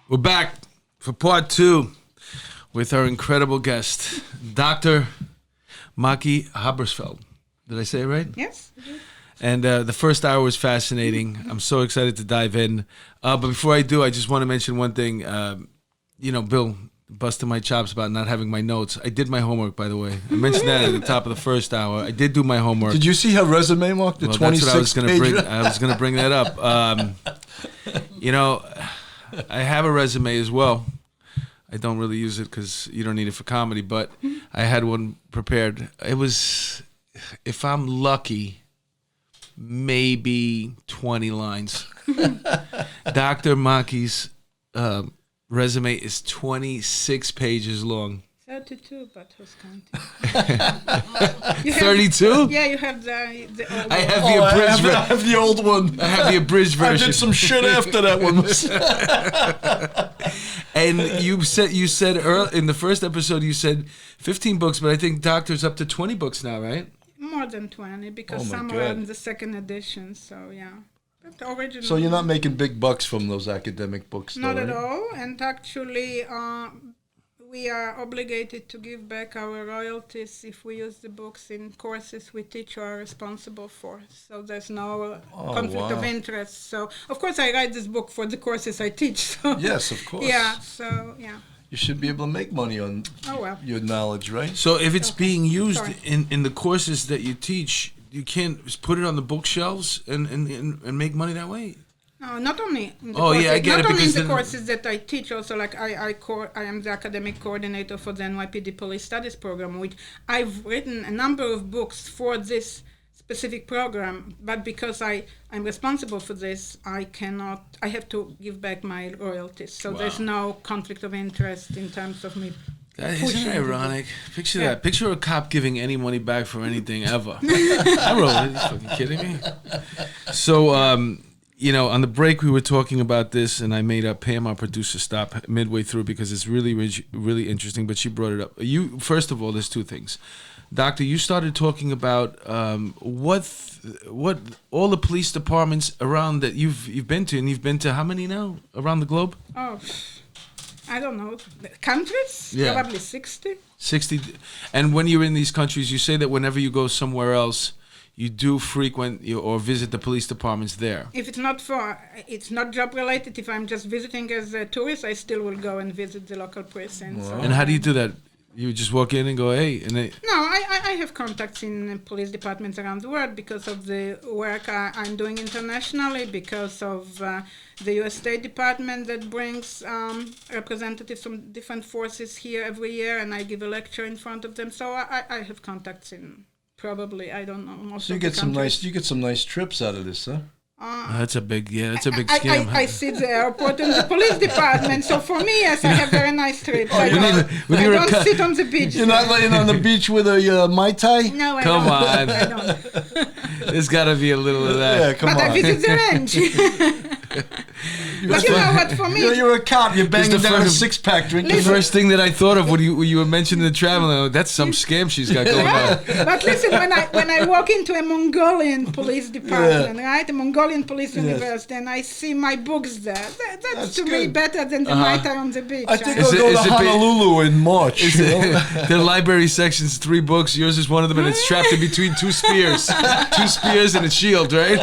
We're back for part 2 with our incredible guest, Dr. Maki Haberfeld. Did I say it right? Yes. And the first hour was fascinating. I'm so excited to dive in. But before I do, I just want to mention one thing. Bill busted my chops about not having my notes. I did my homework, by the way. I mentioned that at the top of the first hour. I did do my homework. Did you see her resume, Mark? The 26 page? I was going to bring that up. I have a resume as well. I don't really use it because you don't need it for comedy, but I had one prepared. It was, if I'm lucky, maybe 20 lines. Dr. Maki's resume is 26 pages long. 32, but who's counting? 32? Yeah, you have the old I have the abridged version. I have the old one. I have the abridged version. I did some shit after that one. And you said in the first episode, you said 15 books, but I think Doctor's up to 20 books now, right? More than 20, because some are in the second edition, so yeah. But original. So you're not making big bucks from those academic books, Not though, at right? all, and actually we are obligated to give back our royalties if we use the books in courses we teach or are responsible for. So there's no conflict of interest. So, of course, I write this book for the courses I teach. So Yes, of course. Yeah, so, yeah. You should be able to make money on your knowledge, right? So if it's being used in the courses that you teach, you can't just put it on the bookshelves and make money that way? No, not only in the courses, I get not it, only in because the courses that I teach, also like I am the academic coordinator for the NYPD Police Studies program, which I've written a number of books for this specific program, but because I'm responsible for this, I have to give back my royalties. So there's no conflict of interest in terms of me. Isn't that ironic? Picture that. Picture a cop giving any money back for anything ever. I wrote it. Are you fucking kidding me? So, on the break we were talking about this, and I made Pam, our producer, stop midway through because it's really, really interesting, but she brought it up. First of all, there's two things. Doctor, you started talking about what all the police departments around that you've been to, and you've been to how many now around the globe? Oh, I don't know. Countries? Yeah. Probably 60. 60. And when you're in these countries, you say that whenever you go somewhere else, you do frequent or visit the police departments there. If it's not job related, if I'm just visiting as a tourist, I still will go and visit the local precincts. Wow. And how do you do that? You just walk in and go, hey? No, I have contacts in police departments around the world because of the work I'm doing internationally, because of the U.S. State Department that brings representatives from different forces here every year, and I give a lecture in front of them. So I have contacts in probably, I don't know, most so of the countries. You get some nice trips out of this, huh? That's a big scam. I see the airport and the police department, so for me, yes, I have very nice trips. I don't sit on the beach. You're not laying on the beach with a Mai Tai? No, I don't. I don't. There's got to be a little of that. Yeah, come on. But I visit the ranch. But you know what, for me... You're a cop, you're banging down a six-pack drinking. The first thing that I thought of when you were mentioning the traveling, that's some scam she's got going on. But listen, when I walk into a Mongolian police department, right, a Mongolian police university, and I see my books there, that's to me better than the Mai Tai on the beach. I think I'll go to Honolulu in March. The library section's 3 books, yours is one of them, and it's strapped in between 2 spears. 2 spears and a shield, right?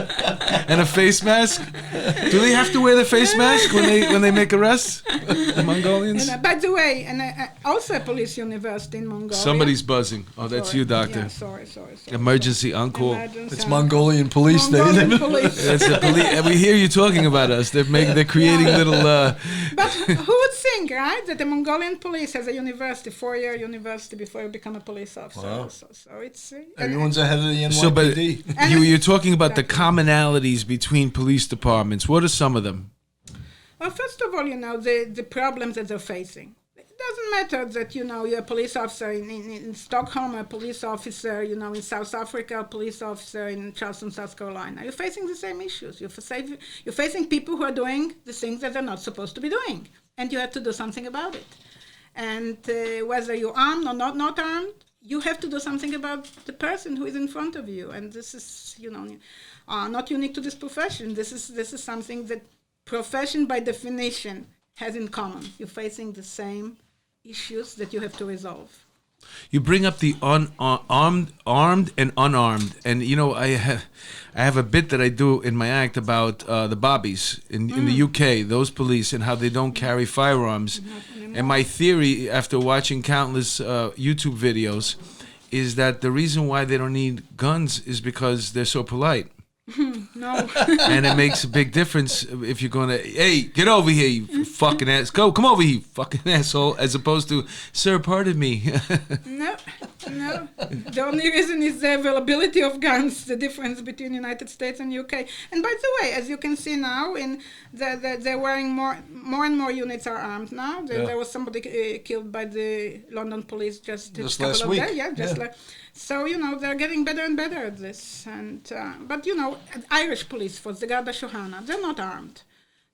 And a face mask. Do they have to wear the face mask when they make arrests? The Mongolians? And, by the way, and also a police university in Mongolia. Somebody's buzzing. Oh, that's you, Doctor. Yeah, sorry. Emergency on call. It's Mongolian police day. It's the police. We hear you talking about us. They're creating little... But who would think, right, that the Mongolian police has a university, 4-year university before you become a police officer. Wow. So it's... Everyone's ahead of the NYPD. But you're talking about the commonalities between police departments. What are some of them? Well, first of all, the problems that they're facing. It doesn't matter that, you're a police officer in Stockholm, a police officer, in South Africa, a police officer in Charleston, South Carolina. You're facing the same issues. You're facing people who are doing the things that they're not supposed to be doing. And you have to do something about it. And whether you're armed or not armed, you have to do something about the person who is in front of you. And this is, not unique to this profession. This is something that profession by definition has in common. You're facing the same issues that you have to resolve. You bring up the armed and unarmed, and I have a bit that I do in my act about the bobbies in the UK, those police, and how they don't carry firearms. And my theory, after watching countless YouTube videos, is that the reason why they don't need guns is because they're so polite. No. And it makes a big difference if you're going to, hey, get over here, you fucking ass. Come over here, you fucking asshole, as opposed to, sir, pardon me. No. The only reason is the availability of guns, the difference between United States and UK. And by the way, as you can see now, they're wearing more and more units are armed now. There was somebody killed by the London police just last week. So, they're getting better and better at this. And but, Irish police force, the Garda Síochána, they're not armed.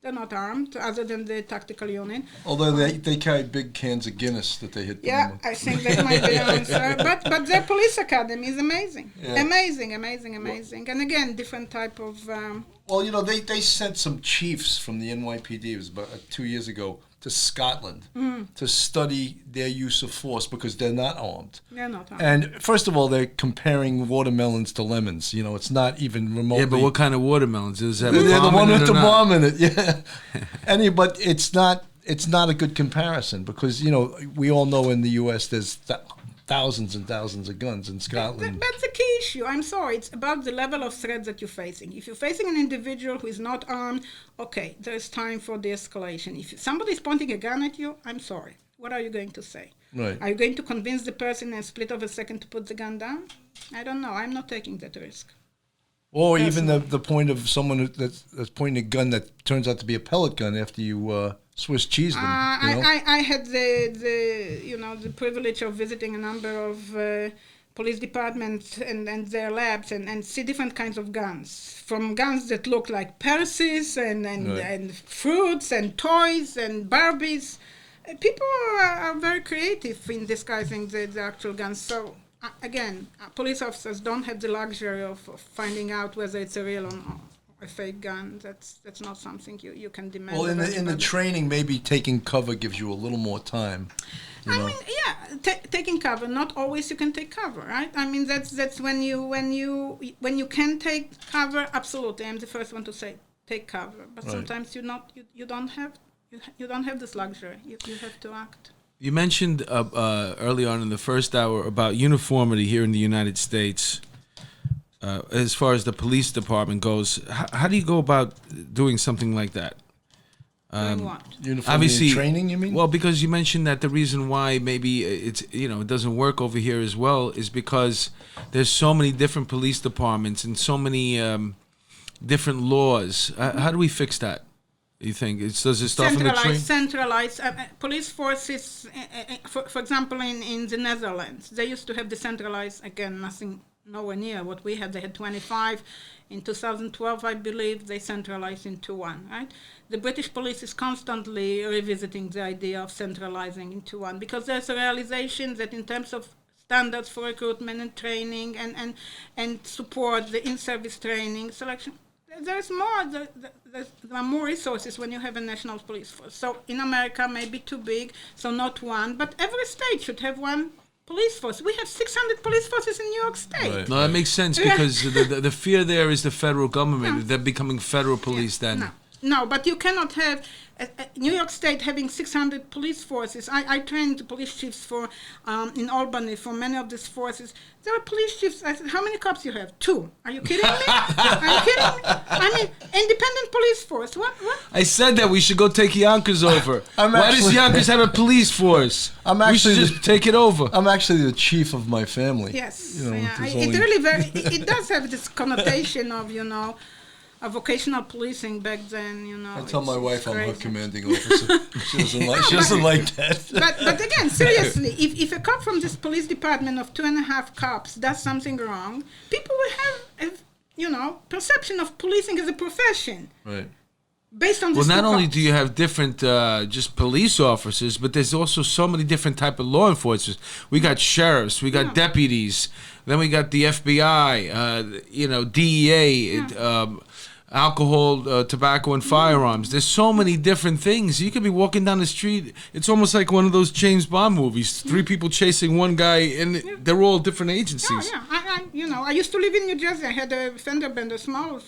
They're not armed, other than the tactical unit. Although they carry big cans of Guinness that they hit. Yeah, I think that might be the answer. But their police academy is amazing. Yeah. Amazing. And again, different type of... Well, they sent some chiefs from the NYPD, it was about 2 years ago, to Scotland to study their use of force because they're not armed. They're not armed. And first of all, they're comparing watermelons to lemons. It's not even remotely... Yeah, but what kind of watermelons? Is that they're the one with the bomb in it, yeah. But it's not a good comparison because, we all know in the U.S. there's thousands and thousands of guns in Scotland. That's the key issue. I'm sorry. It's about the level of threat that you're facing. If you're facing an individual who is not armed, okay, there's time for de-escalation. If somebody's pointing a gun at you, I'm sorry. What are you going to say? Right. Are you going to convince the person in a split of a second to put the gun down? I don't know. I'm not taking that risk. Or even the point of someone that's pointing a gun that turns out to be a pellet gun after you Swiss cheese them. I had the privilege of visiting a number of police departments and their labs and see different kinds of guns, from guns that look like purses and fruits and toys and Barbies. People are very creative in disguising the actual guns. So again, police officers don't have the luxury of finding out whether it's a real or a fake gun. That's not something you can demand. Well, in the training, maybe taking cover gives you a little more time. Taking cover. Not always you can take cover, right? I mean, that's when you can take cover. Absolutely, I'm the first one to say take cover. But sometimes you don't have this luxury. You have to act. You mentioned early on in the first hour about uniformity here in the United States. As far as the police department goes, how do you go about doing something like that? Doing what? Uniformity training, you mean? Well, because you mentioned that the reason why maybe it doesn't work over here as well is because there's so many different police departments and so many different laws. How do we fix that? You think does it start from the training? Centralized police forces. For example, in the Netherlands, they used to have decentralized. Again, nowhere near what we had. They had 25. In 2012, I believe, they centralized into one, right? The British police is constantly revisiting the idea of centralizing into one because there's a realization that in terms of standards for recruitment and training and support, the in-service training, selection, there's more. There are more resources when you have a national police force. So in America, maybe too big, so not one, but every state should have one police force. We have 600 police forces in New York State. Right. No, that makes sense because the fear there is the federal government. They're becoming federal police then. No, but you cannot have New York State having 600 police forces. I trained the police chiefs in Albany for many of these forces. There are police chiefs. I said, how many cops you have? 2. Are you kidding me? I mean, independent police force. What? I said that we should go take Yonkers over. Why does Yonkers have a police force? We should just take it over. I'm actually the chief of my family. Yes. It does have this connotation of, a vocational policing back then, I tell my wife I'm her commanding officer. She doesn't like that. But again, seriously, if a cop from this police department of 2.5 cops does something wrong, people will have, perception of policing as a profession. Right. Based on Well, this not only report. do you have different just police officers, but there's also so many different type of law enforcement. We got sheriffs, we got deputies, then we got the FBI, DEA, alcohol, tobacco, and firearms. There's so many different things. You could be walking down the street. It's almost like one of those James Bond movies. 3 people chasing one guy, and they're all different agencies. I used to live in New Jersey. I had a fender bender, small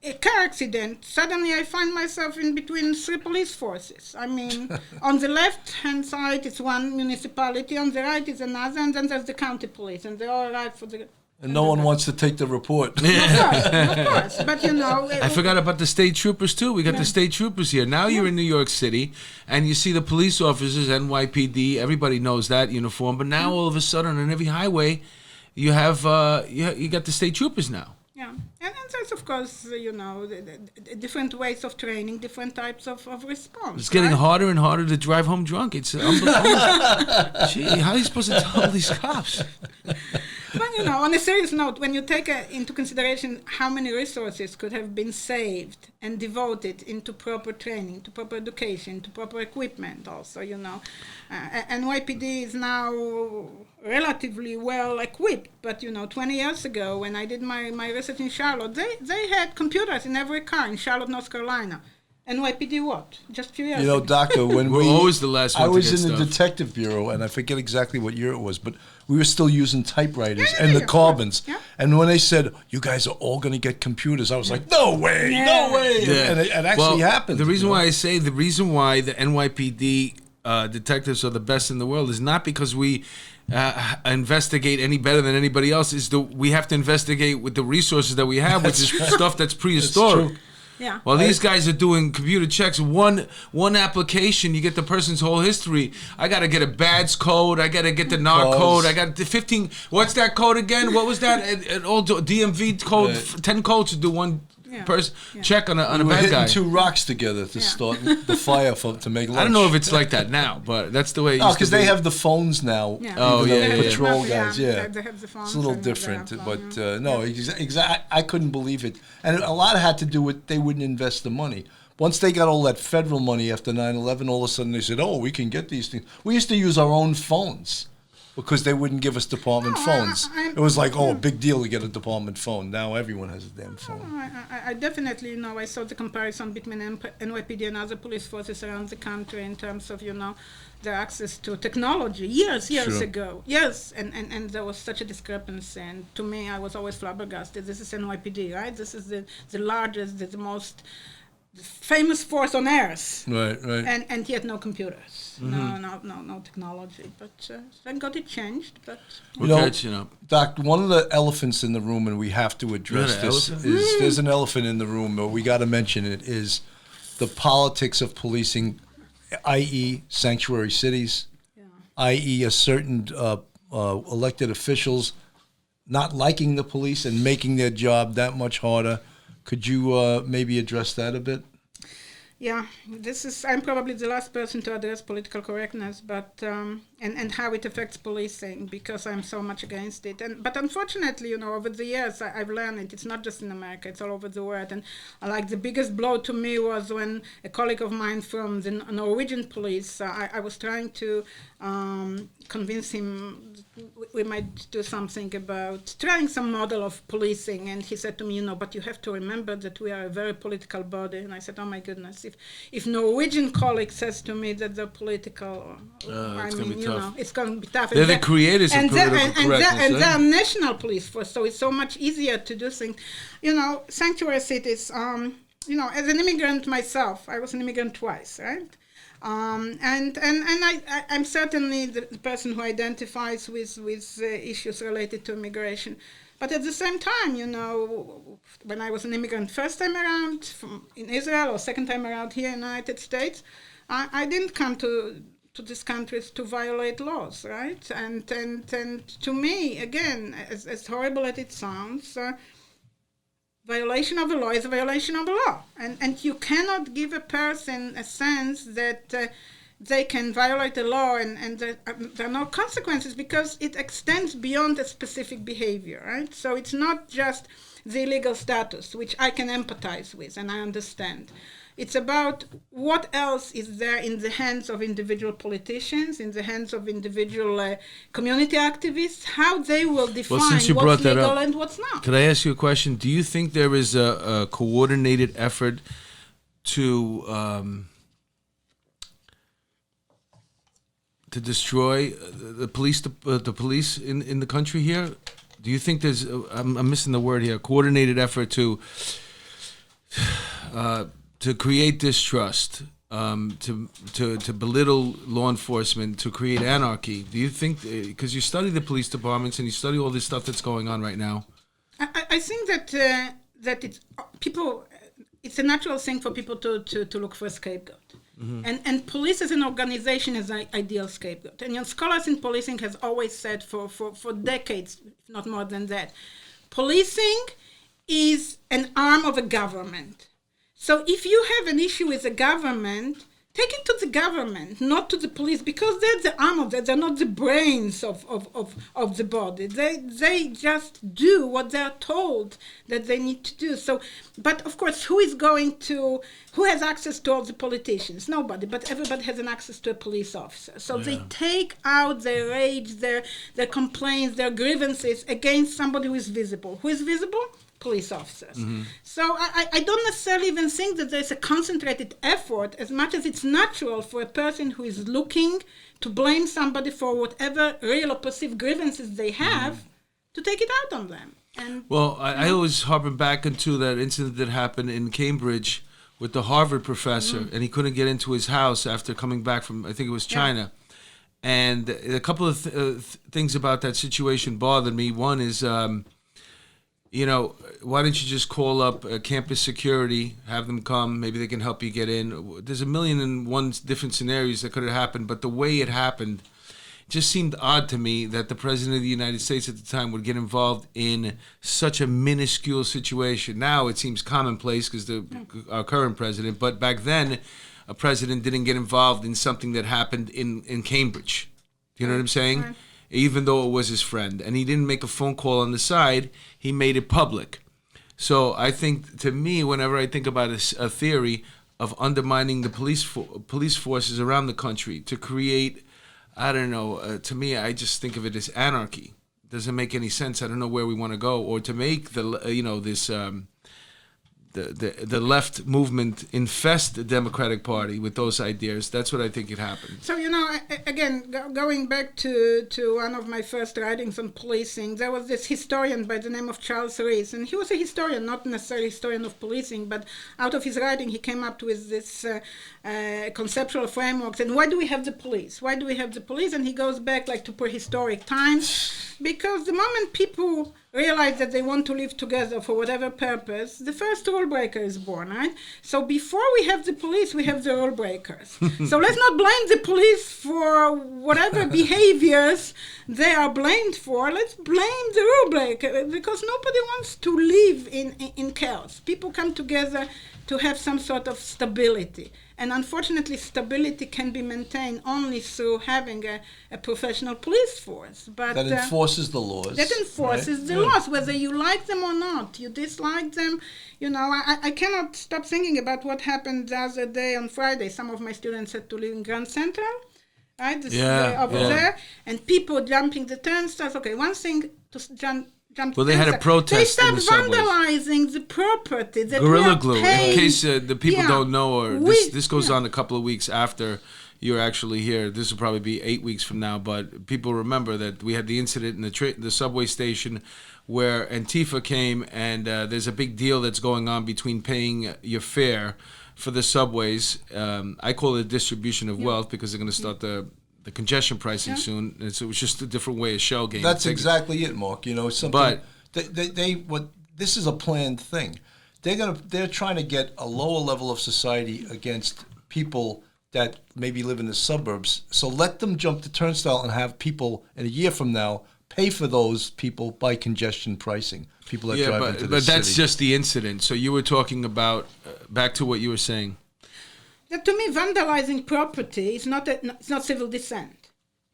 a car accident. Suddenly I find myself in between 3 police forces. I mean, on the left-hand side is one municipality, on the right is another, and then there's the county police, and they all arrive for the... And no one wants to take the report. Of course, but I forgot about the state troopers too. We got the state troopers here. Now you're in New York City, and you see the police officers, NYPD. Everybody knows that uniform. But now all of a sudden, on every highway, you have you got the state troopers now. Yeah, and there's of course the different ways of training, different types of response. It's getting right? harder and harder to drive home drunk. It's unbelievable. Gee, how are you supposed to tell these cops? But on a serious note, when you take into consideration how many resources could have been saved and devoted into proper training, to proper education, to proper equipment also, NYPD is now relatively well equipped, but 20 years ago when I did my research in Charlotte, they had computers in every car in Charlotte, North Carolina. NYPD what? Just a few years ago. Doctor, when We're always the last one I to was get in the stuff. detective bureau, and I forget exactly what year it was, but we were still using typewriters and the of carbons. course, yeah. And when they said, you guys are all going to get computers, I was like, no way, no way. Yeah. And it actually happened. The reason why the NYPD detectives are the best in the world is not because we investigate any better than anybody else. We have to investigate with the resources that we have, which is stuff that's prehistoric. true. Yeah. Well, these guys are doing computer checks. One application, you get the person's whole history. I got to get a badge code. I got to get the NAR code. I got the 15. What's that code again? What was that? An old DMV code. 10 codes to do one person check on a we were bad hitting guy. 2 rocks together to start the fire to make lunch. I don't know if it's like that now, but that's the way it used to because be. they have the phones now. Yeah. Oh, even yeah, though yeah, the patrol yeah. guys, yeah. They have the phones It's a little and they different, have but phone, no, I couldn't believe it. And a lot had to do with they wouldn't invest the money. Once they got all that federal money after 9/11, all of a sudden they said, oh, we can get these things. We used to use our own phones because they wouldn't give us department phones. It was like, a big deal to get a department phone. Now everyone has a damn phone. I definitely I saw the comparison between NYPD and other police forces around the country in terms of their access to technology years Sure. ago. Yes, and there was such a discrepancy, and to me I was always flabbergasted. This is NYPD, right? This is the largest, the most famous force on earth. Right. And yet no computers. No technology. But thank God it changed. But Doc, one of the elephants in the room, and we have to address this, is there's an elephant in the room, but we got to mention it, is the politics of policing, i.e. sanctuary cities, i.e. a certain elected officials not liking the police and making their job that much harder. Could you maybe address that a bit? Yeah, I'm probably the last person to address political correctness, but and how it affects policing, because I'm so much against it. But unfortunately, over the years, I've learned it. It's not just in America; it's all over the world. And like the biggest blow to me was when a colleague of mine from the Norwegian police, I was trying to convince him we might do something about trying some model of policing, and he said to me, but you have to remember that we are a very political body. And I said, oh my goodness, if Norwegian colleague says to me that they're political, it's going to be tough. It's going to be tough. They're the creators of political correctness. And they're national police force, so it's so much easier to do things. Sanctuary cities, as an immigrant myself, I was an immigrant twice, right? And I'm certainly the person who identifies with issues related to immigration. But at the same time, when I was an immigrant first time around in Israel or second time around here in the United States, I didn't come to these countries to violate laws, right? And to me, again, as horrible as it sounds, violation of the law is a violation of the law. And you cannot give a person a sense that they can violate the law and there are no consequences because it extends beyond a specific behavior, right? So it's not just the illegal status, which I can empathize with and I understand. It's about what else is there in the hands of individual politicians, in the hands of individual community activists, how they will define what's legal and what's not. Could I ask you a question? Do you think there is a coordinated effort to destroy the police in the country here? Do you think there's I'm missing the word here, coordinated effort to create distrust, to belittle law enforcement, to create anarchy? Do you think, because you study the police departments and you study all this stuff that's going on right now? I think that it's a natural thing for people to look for a scapegoat. Mm-hmm. And police as an organization is an ideal scapegoat. And scholars in policing has always said for decades, if not more than that, policing is an arm of a government. So if you have an issue with the government, take it to the government, not to the police, because they're the arm of that. They're not the brains of the body. They just do what they're told that they need to do. So, but of course, who has access to all the politicians? Nobody, but everybody has an access to a police officer. So they take out their rage, their complaints, their grievances against somebody who is visible. Who is visible? Police officers. Mm-hmm. So I don't necessarily even think that there's a concentrated effort as much as it's natural for a person who is looking to blame somebody for whatever real or perceived grievances they have to take it out on them. And I always harken back into that incident that happened in Cambridge with the Harvard professor, and he couldn't get into his house after coming back from, I think it was China. Yeah. And a couple of things about that situation bothered me. One is, why don't you just call up campus security, have them come, maybe they can help you get in. There's 1,000,001 different scenarios that could have happened, but the way it happened just seemed odd to me that the President of the United States at the time would get involved in such a minuscule situation. Now it seems commonplace because our current president, but back then a president didn't get involved in something that happened in Cambridge. You know what I'm saying? Right. Even though it was his friend. And he didn't make a phone call on the side, he made it public. So I think, to me, whenever I think about a theory of undermining the police forces around the country to create, I don't know, to me, I just think of it as anarchy. It doesn't make any sense. I don't know where we want to go. Or to make the left movement infest the Democratic Party with those ideas. That's what I think it happened. So, again, going back to one of my first writings on policing, there was this historian by the name of Charles Rees, and he was a historian, not necessarily a historian of policing, but out of his writing he came up with this conceptual frameworks. And why do we have the police? Why do we have the police? And he goes back to prehistoric times, because the moment people realize that they want to live together for whatever purpose, the first rule breaker is born, right? So before we have the police, we have the rule breakers. So let's not blame the police for whatever behaviors they are blamed for. Let's blame the rule breaker, because nobody wants to live in chaos. People come together to have some sort of stability. And unfortunately, stability can be maintained only through having a professional police force. But that enforces the laws. That enforces the laws, whether you like them or not. You dislike them. I cannot stop thinking about what happened the other day on Friday. Some of my students had to live in Grand Central, right? There. And people jumping the turnstiles. Okay, one thing to jump. Well, they had a protest. They start vandalizing the property. Gorilla Glue. In case the people don't know, or this goes on a couple of weeks after you're actually here. This will probably be 8 weeks from now. But people remember that we had the incident in the subway station where Antifa came, and there's a big deal that's going on between paying your fare for the subways. I call it distribution of wealth, because they're going to start the congestion pricing soon. And so it was just a different way of shell game. That's exactly it, Mark. Something. But this is a planned thing. They're trying to get a lower level of society against people that maybe live in the suburbs. So let them jump the turnstile and have people in a year from now pay for those people by congestion pricing. People that drive into the city. But that's just the incident. So you were talking about back to what you were saying. that to me, vandalizing property is it's not civil dissent.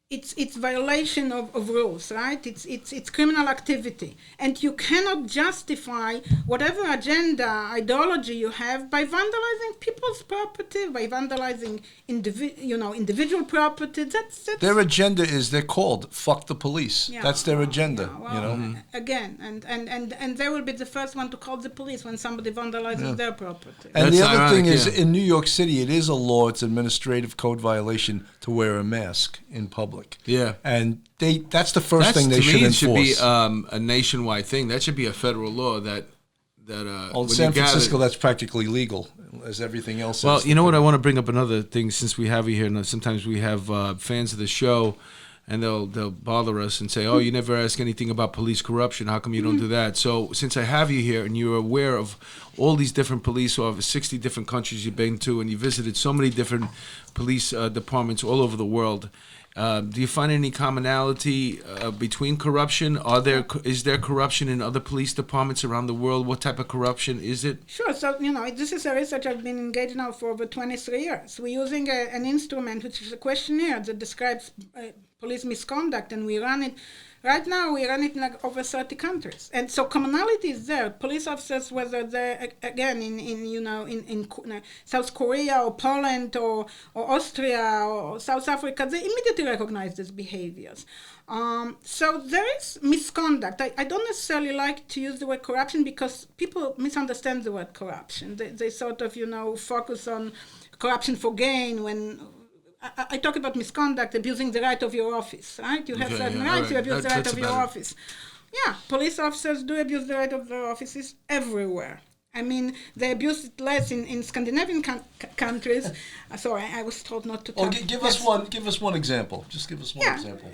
It's violation of rules, right? It's criminal activity, and you cannot justify whatever agenda, ideology you have by vandalizing people's property, by vandalizing individual property. That's their agenda is they're called "fuck the police." Yeah, that's their agenda. Yeah, well, again, and they will be the first one to call the police when somebody vandalizes their property. And That's the other ironic, thing is, in New York City, it is a law; it's administrative code violation to wear a mask in public. Yeah. And that's the first thing they should enforce. To me, it should be a nationwide thing. That should be a federal law that in San Francisco, that's practically legal, as everything else is. Well, you know what? I want to bring up another thing since we have you here. And sometimes we have fans of the show, and they'll bother us and say, "Oh, you never ask anything about police corruption. How come you don't do that?" So since I have you here and you're aware of all these different police officers, 60 different countries you've been to, and you visited so many different police departments all over the world, do you find any commonality between corruption? Is there corruption in other police departments around the world? What type of corruption is it? Sure. So, this is a research I've been engaged now for over 23 years. We're using an instrument, which is a questionnaire that describes police misconduct, and we run it. Right now, we run it in over 30 countries, and so commonality is there. Police officers, whether they're again in South Korea or Poland or Austria or South Africa, they immediately recognize these behaviors. So there is misconduct. I don't necessarily like to use the word corruption because people misunderstand the word corruption. They sort of focus on corruption for gain when. I talk about misconduct, abusing the right of your office, right? You have certain rights, you abuse the right of your office. Yeah, police officers do abuse the right of their offices everywhere. I mean, they abuse it less in Scandinavian countries. Sorry, I was told not to talk. Give us one example. Just give us one example.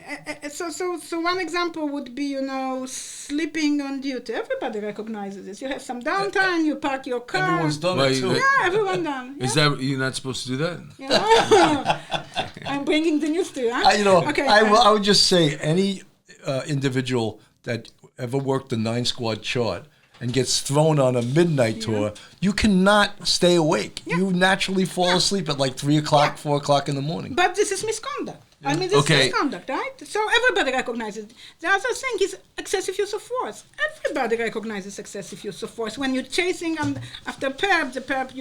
So one example would be, sleeping on duty. Everybody recognizes this. You have some downtime, you park your car. Everyone's done it too. Yeah, everyone done. Yeah. Is that you're not supposed to do that? I'm bringing the news to you. Okay. I would just say any individual that ever worked the 9-squad chart and gets thrown on a midnight tour, you cannot stay awake. Yeah. You naturally fall asleep at like 3 o'clock, 4 o'clock in the morning. But this is misconduct. Yeah. I mean, this is misconduct, right? So everybody recognizes it. The other thing is excessive use of force. Everybody recognizes excessive use of force. When you're chasing after perp, the perp,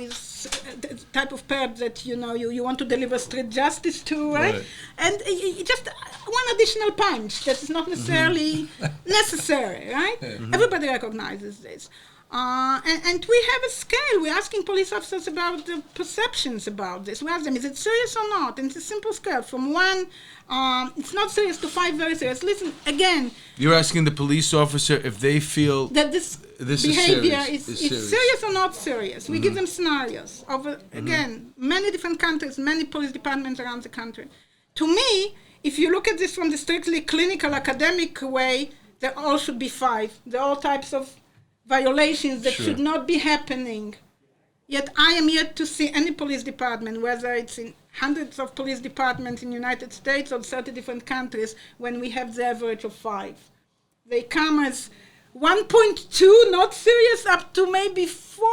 is the type of perp that, you want to deliver street justice to, right? And just one additional punch that is not necessarily necessary, right? Everybody recognizes this. And we have a scale. We're asking police officers about the perceptions about this. We ask them, is it serious or not? And it's a simple scale. From 1, it's not serious, to 5, very serious. Listen, again. You're asking the police officer if they feel that this behavior is serious or not serious. We give them scenarios of, again, many different countries, many police departments around the country. To me, if you look at this from the strictly clinical, academic way, they all should be 5. They're all types of violations that should not be happening. Yet I am yet to see any police department, whether it's in hundreds of police departments in the United States or 30 different countries, when we have the average of 5. They come as 1.2, not serious, up to maybe 4,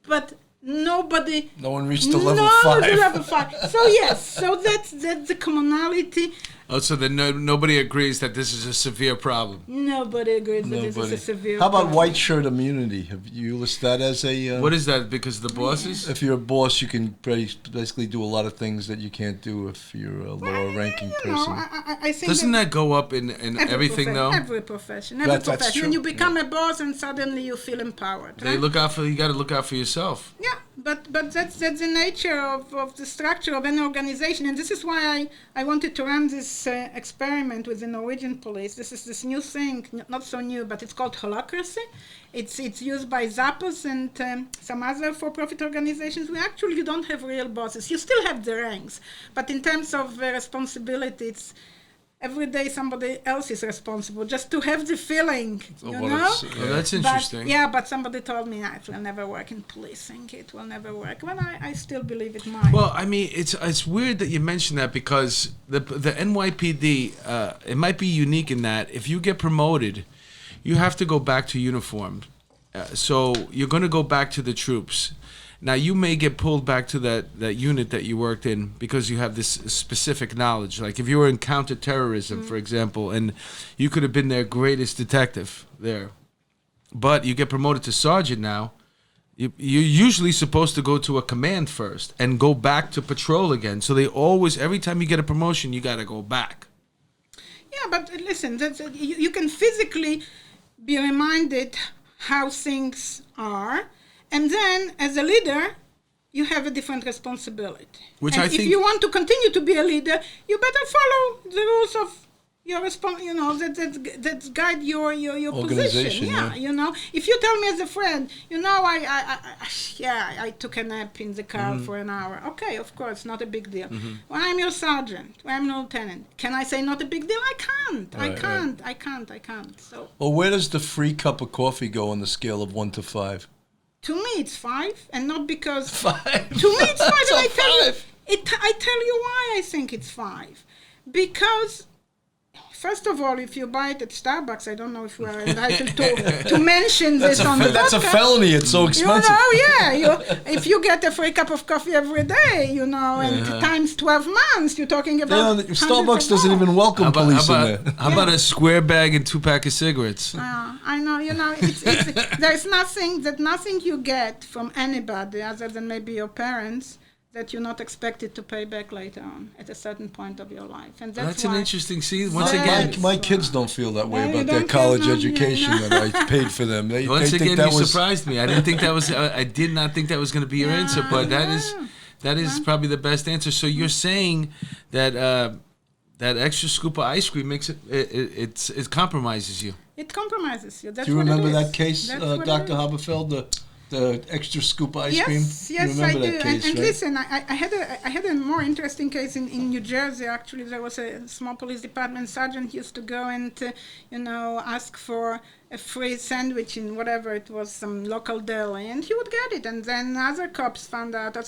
but no one reached the level 5. The level 5. So yes, so that's the commonality. Oh, so then nobody agrees that this is a severe problem. Nobody agrees that this is a severe problem. How about problem. white shirt immunity? Have you listed that as a... what is that, because of the bosses? If you're a boss, you can basically do a lot of things that you can't do if you're a lower-ranking person. I think doesn't that go up in everything, though? Every profession. That's true. When you become a boss and suddenly you feel empowered. Right? You got to look out for yourself. Yeah, but that's the nature of the structure of any organization. And this is why I wanted to run this experiment with the Norwegian police. This is this new thing, not so new, but it's called holacracy. It's used by Zappos and some other for-profit organizations. You don't have real bosses. You still have the ranks, but in terms of responsibility, it's every day somebody else is responsible, just to have the feeling, that's interesting. But somebody told me, it will never work in policing. It will never work. Well, I still believe it might. Well, I mean, it's weird that you mentioned that, because the NYPD, it might be unique in that if you get promoted, you have to go back to uniform. So you're going to go back to the troops. Now, you may get pulled back to that unit that you worked in because you have this specific knowledge. Like if you were in counterterrorism, for example, and you could have been their greatest detective there, but you get promoted to sergeant now, you're usually supposed to go to a command first and go back to patrol again. So they always, every time you get a promotion, you got to go back. Yeah, but listen, you can physically be reminded how things are, and then as a leader, you have a different responsibility. Which and I think, if you want to continue to be a leader, you better follow the rules of your that guide your position. Yeah, if you tell me as a friend, I took a nap in the car for an hour. Okay, of course, not a big deal. When I'm your sergeant, when I'm a lieutenant, can I say not a big deal? I can't. I can't. So. Well, where does the free cup of coffee go on the scale of 1 to 5? To me, it's 5, and not because 5. To me, it's 5. So and I tell you why I think it's 5, because. First of all, if you buy it at Starbucks, I don't know if we are entitled to mention this on the podcast. That's a felony. It's so expensive. If you get a free cup of coffee every day, and times 12 months, you're talking about. Starbucks doesn't even welcome police in there. How about a square bag and 2 packs of cigarettes? I know. There's nothing you get from anybody other than maybe your parents that you're not expected to pay back later on at a certain point of your life. And that's an interesting scene. Once again, my kids don't feel that way about their college education that I paid for them. Once again, you surprised me. I did not think that was going to be your answer, but that is probably the best answer. So you're saying that that extra scoop of ice cream makes it compromises you. It compromises you. That's Do you remember that case, Dr. Haberfeld? The extra scoop of ice cream? Yes, I do. Case, and listen, I had a more interesting case in New Jersey. Actually, there was a small police department sergeant used to go and ask for a free sandwich in whatever it was, some local deli, and he would get it. And then other cops found out.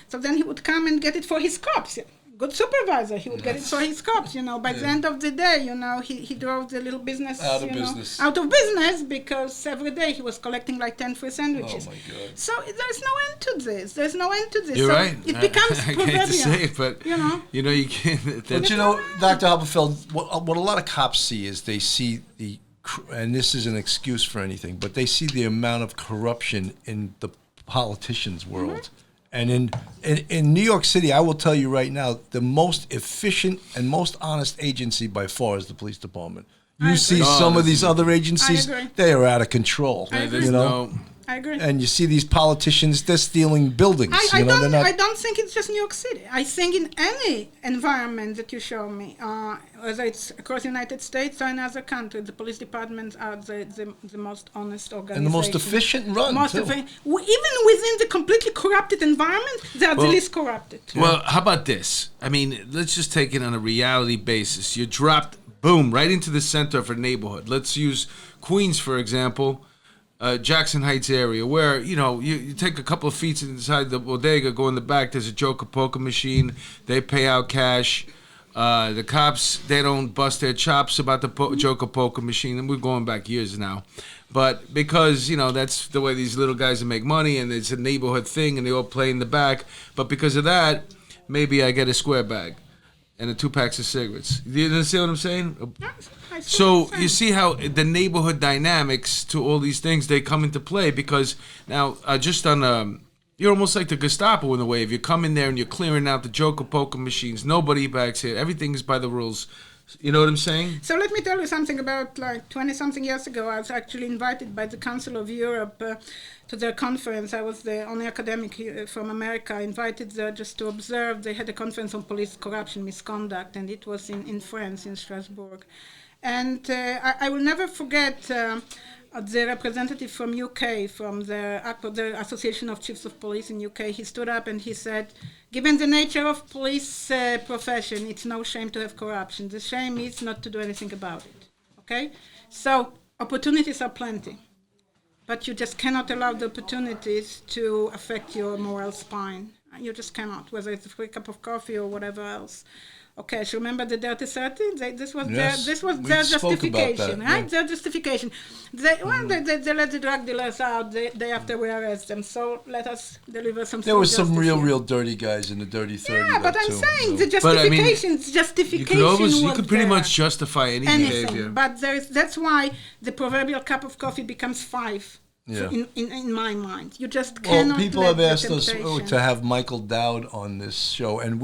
So then he would come and get it for his cops. Good supervisor, he would get it for his cops, By the end of the day, he drove the little business out of business because every day he was collecting like 10 free sandwiches. Oh my God! So there's no end to this. You're right. It becomes proverbial. I hate to say it, but you can't. But Dr. Haberfeld, what a lot of cops see is they see and this is an excuse for anything, but they see the amount of corruption in the politicians' world. And in New York City, I will tell you right now, the most efficient and most honest agency by far is the police department. You see some of these other agencies, they are out of control. I agree. And you see these politicians, they're stealing buildings. I don't think it's just New York City. I think in any environment that you show me, whether it's across the United States or in other countries, the police departments are the most honest organization. And the most efficient run, too. Even within the completely corrupted environment, they are the least corrupted. Well, how about this? I mean, let's just take it on a reality basis. You're dropped, boom, right into the center of a neighborhood. Let's use Queens, for example. Jackson Heights area, where you take a couple of feet inside the bodega, go in the back. There's a joker poker machine. They pay out cash. The cops, they don't bust their chops about the joker poker machine, and we're going back years now. But because that's the way these little guys make money, and it's a neighborhood thing, and they all play in the back. But because of that, maybe I get a square bag and 2 packs of cigarettes. Do you understand what I'm saying? So you see how the neighborhood dynamics to all these things, they come into play because now you're almost like the Gestapo in a way. If you come in there and you're clearing out the joker poker machines, nobody backs it. Everything's by the rules. You know what I'm saying? So let me tell you something about 20-something years ago. I was actually invited by the Council of Europe to their conference. I was the only academic from America invited there just to observe. They had a conference on police corruption, misconduct, and it was in France, in Strasbourg. And I will never forget the representative from UK, from the Association of Chiefs of Police in UK. He stood up and he said, given the nature of police profession, it's no shame to have corruption. The shame is not to do anything about it. Okay? So opportunities are plenty, but you just cannot allow the opportunities to affect your moral spine. You just cannot, whether it's a free cup of coffee or whatever else. Okay, so remember the Dirty 30? This was Yes, their we their spoke about justification, that, right? yeah. Their justification. They let the drug dealers out. Day after we arrest them. So let us deliver some. There was some justice here. real dirty guys in the Dirty 30. Yeah, but though, I'm too, saying you know. the But, I mean, justification. you was could pretty there. much justify any behavior. But that's why the proverbial cup of coffee becomes 5. Yeah. In my mind, you just Well, cannot. people let have the asked us temptation. to have Michael Dowd on this show, and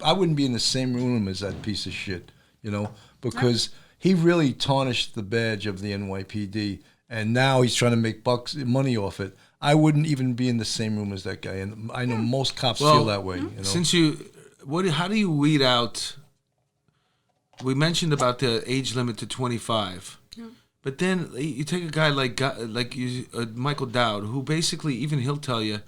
I wouldn't be in the same room as that piece of shit, you know, because he really tarnished the badge of the NYPD, and now he's trying to make money off it. I wouldn't even be in the same room as that guy, and I know most cops feel that way. You know? Since how do you weed out? We mentioned about the age limit to 25. But then you take a guy like Michael Dowd, who basically, even he'll tell you,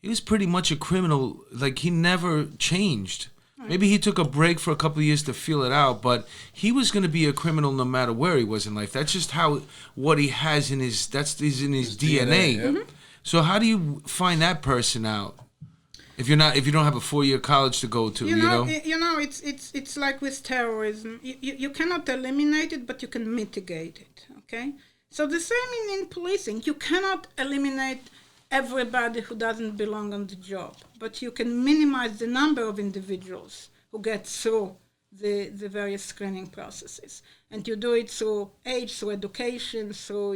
he was pretty much a criminal. Like, he never changed. Maybe he took a break for a couple of years to feel it out, but he was going to be a criminal no matter where he was in life. That's just what he has in his DNA. Yeah. So how do you find that person out? If you don't have a 4-year college to go to, it's like with terrorism. You cannot eliminate it, but you can mitigate it. Okay, so the same in policing. You cannot eliminate everybody who doesn't belong on the job, but you can minimize the number of individuals who get through the various screening processes, and you do it through age, through education, through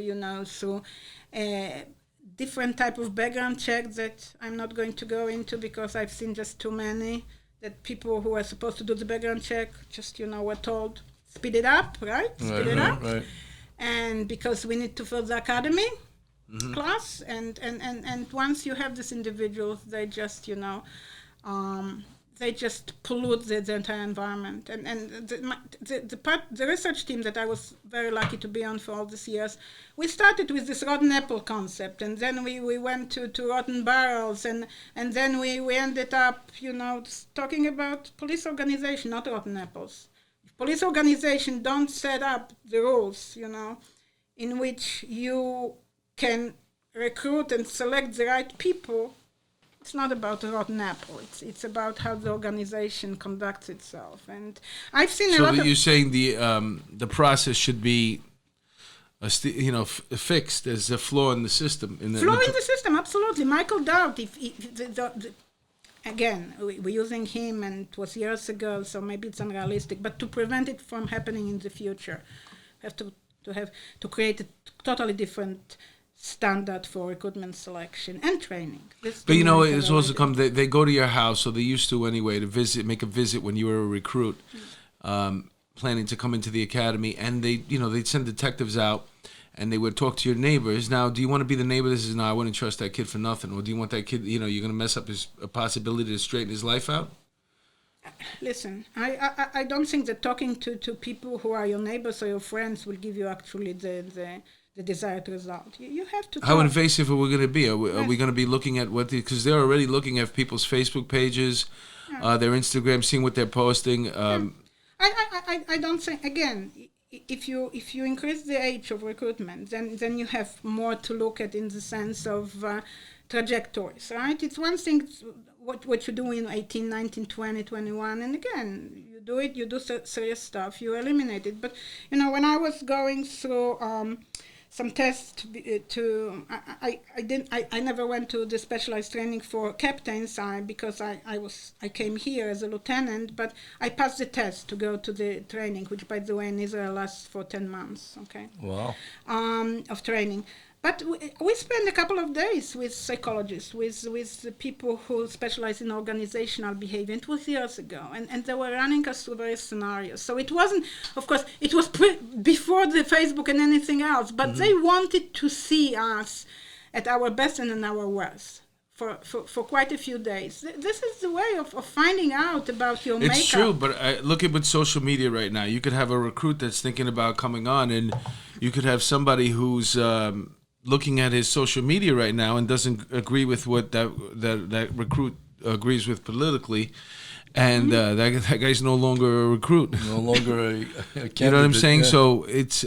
different type of background checks that I'm not going to go into because I've seen just too many, that people who are supposed to do the background check just, were told, speed it up, right? Speed it up. Right. And because we need to fill the academy class, and once you have these individuals, they just, they just pollute the entire environment. And the research team that I was very lucky to be on for all these years, we started with this rotten apple concept, and then we went to rotten barrels, and then we ended up, talking about police organization, not rotten apples. If police organization don't set up the rules, in which you can recruit and select the right people, it's not about a rotten apple. It's about how the organization conducts itself. And I've seen a lot of... So you're saying the process should be, fixed. There's a flaw in the system. In the system, absolutely. Michael Dowd, again, we're using him, and it was years ago, so maybe it's unrealistic. But to prevent it from happening in the future, we have to create a totally different standard for recruitment, selection, and training. But it's also come. They go to your house, or they used to anyway, to make a visit when you were a recruit, planning to come into the academy, and they'd send detectives out, and they would talk to your neighbors. Now, do you want to be the neighbor that says, "No, I wouldn't trust that kid for nothing," or do you want that kid? You're going to mess up a possibility to straighten his life out? Listen, I don't think that talking to people who are your neighbors or your friends will give you actually the desired result. You have to. How invasive are we going to be? Are we going to be looking at because they're already looking at people's Facebook pages, their Instagram, seeing what they're posting. I don't think, again, if you increase the age of recruitment, then you have more to look at in the sense of trajectories, right? It's one thing what you do in 18, 19, 20, 21, and again, you do serious stuff, you eliminate it. But when I was going through some tests I never went to the specialized training for captains because I came here as a lieutenant, but I passed the test to go to the training, which by the way in Israel lasts for 10 months. Okay. Wow. Of training. But we spent a couple of days with psychologists, with the people who specialize in organizational behavior. It was years ago, and they were running us through various scenarios. So it wasn't, of course, it was before the Facebook and anything else, but they wanted to see us at our best and in our worst for quite a few days. This is the way of finding out about your makeup. It's true, but look at with social media right now. You could have a recruit that's thinking about coming on, and you could have somebody who's looking at his social media right now and doesn't agree with what that recruit agrees with politically, and that guy's no longer a recruit, no longer a candidate. You know what I'm saying? Yeah. So it's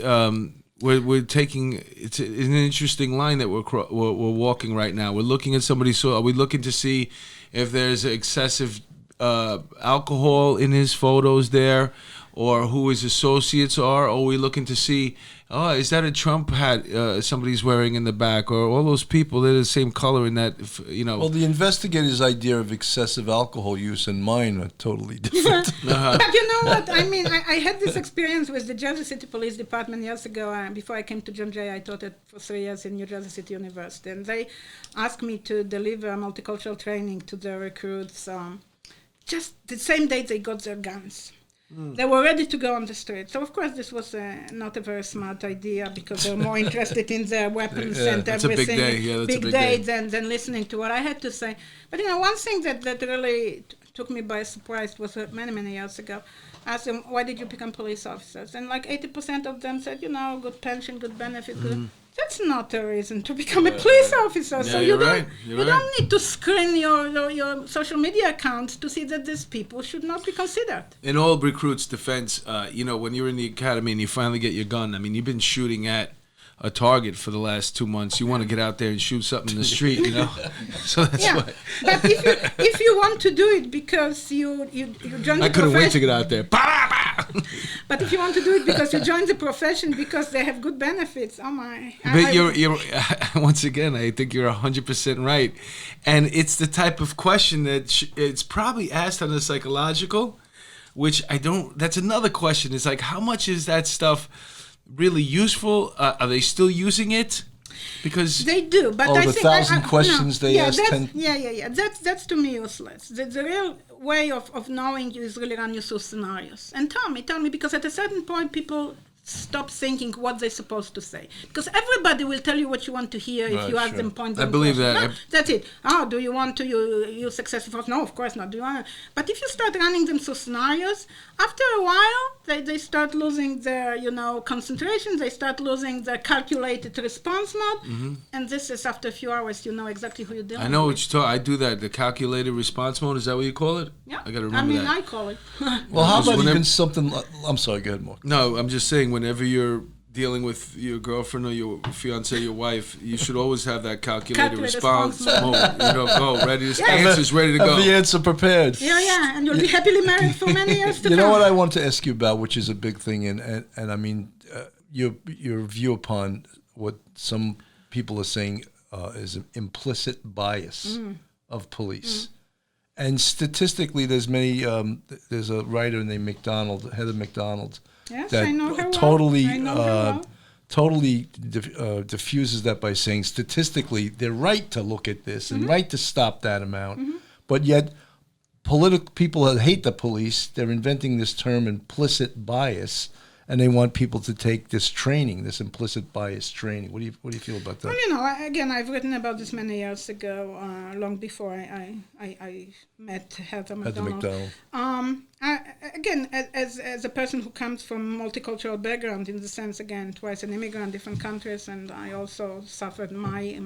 we're taking it's an interesting line that we're walking right now. We're looking at somebody. So are we looking to see if there's excessive alcohol in his photos there, or who his associates are? Or are we looking to see, oh, is that a Trump hat somebody's wearing in the back? Or all those people, they're the same color in that, you know. Well, the investigator's idea of excessive alcohol use and mine are totally different. But you know what? I mean, I had this experience with the Jersey City Police Department years ago. Before I came to John Jay, I taught it for 3 years in New Jersey City University. And they asked me to deliver multicultural training to the recruits just the same day they got their guns. They were ready to go on the street. So, of course, this was not a very smart idea because they were more interested in their weapons and everything. That's a big day. Than listening to what I had to say. But, you know, one thing that really took me by surprise was many, many years ago. I asked them, why did you become police officers? And like 80% of them said, you know, good pension, good benefit. Good. That's not a reason to become a police officer. Yeah, So you don't need to screen your social media accounts to see that these people should not be considered. In all recruits' defense, you know, when you're in the academy and you finally get your gun, I mean, you've been shooting at a target for the last 2 months. You want to get out there and shoot something in the street, you know. So that's why. But if you want to do it because you join the I couldn't wait to profession, get out there. but if you want to do it because you join the profession because they have good benefits, oh my! But you're once again, I think you're 100% right, and it's the type of question that it's probably asked on the psychological, which I don't. That's another question. It's like, how much is that stuff really useful? Are they still using it? Because they do, but I think 1,000 questions they ask. That's to me useless. The real way of knowing you is really run you through scenarios and tell me, because at a certain point people stop thinking what they're supposed to say, because everybody will tell you what you want to hear if you ask them point blank. I believe questions. that. No, that's it. Oh, do you want to use successive force? No, of course not. Do you want? But if you start running them through scenarios, after a while they start losing their concentration. They start losing their calculated response mode, and this is after a few hours you know exactly who you're dealing with. I know what you're talking. I do that. The calculated response mode. Is that what you call it? Yeah. I got to remember that. I call it. Well, how about even something? I'm sorry. Go ahead, Mark. No, I'm just saying. Whenever you're dealing with your girlfriend or your fiance, your wife, you should always have that calculated response mode. Go ready. The answer's ready to go. Have the answer prepared. Yeah, and you'll be happily married for many years to come. You know what I want to ask you about, which is a big thing, and I mean, your view upon what some people are saying is an implicit bias of police. And statistically, there's many. There's a writer named Heather McDonald. Yes, that I know her totally diffuses that by saying statistically they're right to look at this and right to stop that amount, but yet political people that hate the police, they're inventing this term implicit bias, and they want people to take this training, this implicit bias training. What do you feel about that? Well, again, I've written about this many years ago, long before I met Heather McDonald. Again, as a person who comes from multicultural background, in the sense, again, twice an immigrant, different countries, and I also suffered my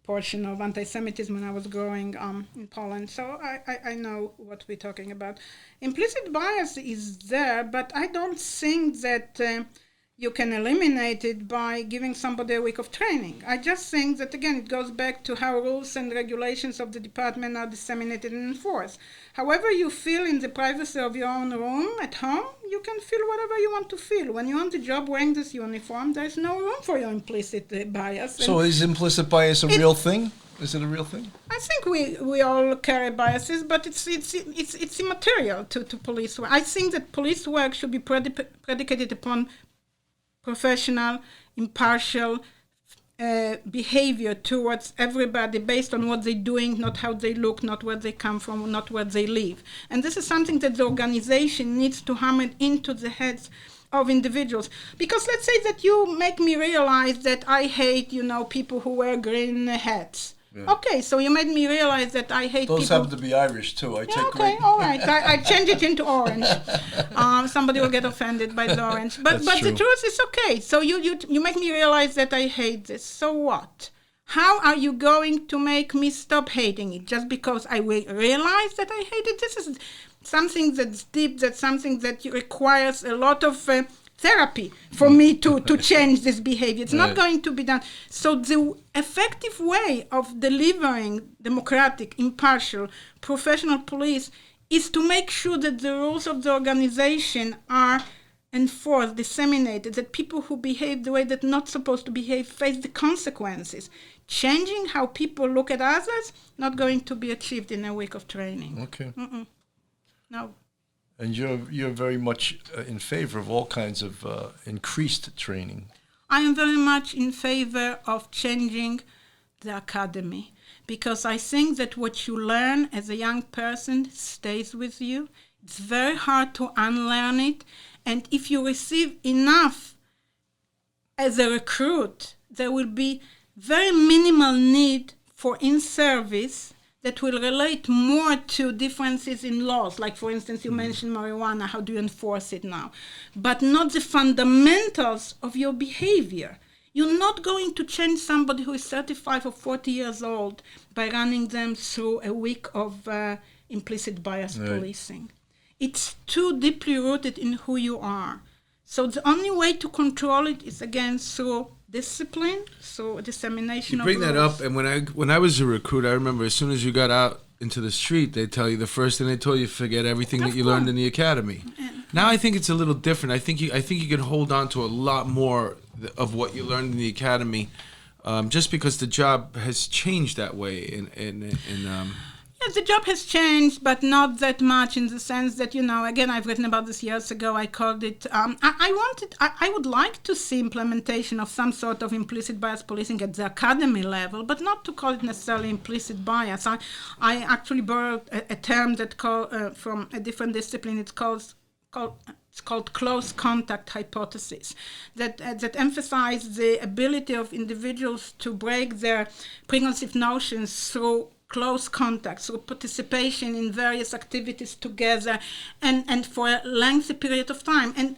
portion of anti-Semitism when I was growing in Poland. So I know what we're talking about. Implicit bias is there, but I don't think that you can eliminate it by giving somebody a week of training. I just think that, again, it goes back to how rules and regulations of the department are disseminated and enforced. However you feel in the privacy of your own room at home, you can feel whatever you want to feel. When you're on the job wearing this uniform, there's no room for your implicit bias. So is implicit bias a real thing? Is it a real thing? I think we all carry biases, but it's immaterial to police work. I think that police work should be predicated upon professional, impartial behavior towards everybody based on what they're doing, not how they look, not where they come from, not where they live. And this is something that the organization needs to hammer into the heads of individuals. Because let's say that you make me realize that I hate, people who wear green hats. Yeah. Okay, so you made me realize that I hate Those people. happen to be Irish too. All right. I change it into orange. Somebody will get offended by the orange, but the truth is okay. So you make me realize that I hate this. So what? How are you going to make me stop hating it? Just because I realize that I hate it? This is something that's deep. That's something that requires a lot of therapy for me to change this behavior. It's not going to be done. So the effective way of delivering democratic, impartial, professional police is to make sure that the rules of the organization are enforced, disseminated, that people who behave the way they're not supposed to behave face the consequences. Changing how people look at others, not going to be achieved in a week of training. Okay. No. And you're very much in favor of all kinds of increased training. I am very much in favor of changing the academy, because I think that what you learn as a young person stays with you. It's very hard to unlearn it. And if you receive enough as a recruit, there will be very minimal need for in-service that will relate more to differences in laws. Like, for instance, you mentioned marijuana. How do you enforce it now? But not the fundamentals of your behavior. You're not going to change somebody who is 35 or 40 years old by running them through a week of implicit bias policing. It's too deeply rooted in who you are. So the only way to control it is, again, through discipline, through dissemination of rules. You bring that up, and when I was a recruit, I remember as soon as you got out into the street, they tell you the first thing they told you, forget everything that you learned in the academy. Now I think it's a little different. I think you can hold on to a lot more of what you learned in the academy, just because the job has changed that way. Yes, the job has changed, but not that much, in the sense that, again, I've written about this years ago. I called it, I would like to see implementation of some sort of implicit bias policing at the academy level, but not to call it necessarily implicit bias. I actually borrowed a term that from a different discipline. It's called close contact hypothesis, that emphasize the ability of individuals to break their preconceived notions through close contact, through participation in various activities together and for a lengthy period of time. And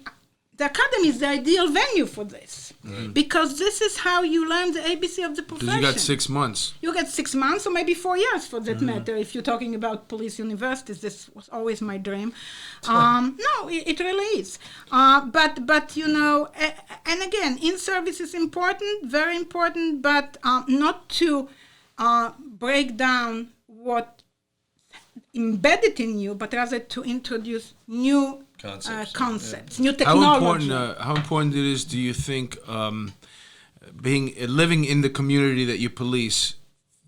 the academy is the ideal venue for this, because this is how you learn the ABC of the profession. Because you got 6 months. You get 6 months, or maybe 4 years for that matter. If you're talking about police universities, this was always my dream. No, it really is. But and again, in-service is important, very important, but not to break down what embedded in you, but rather to introduce new concepts, new technology. How important it is, do you think, living in the community that you police?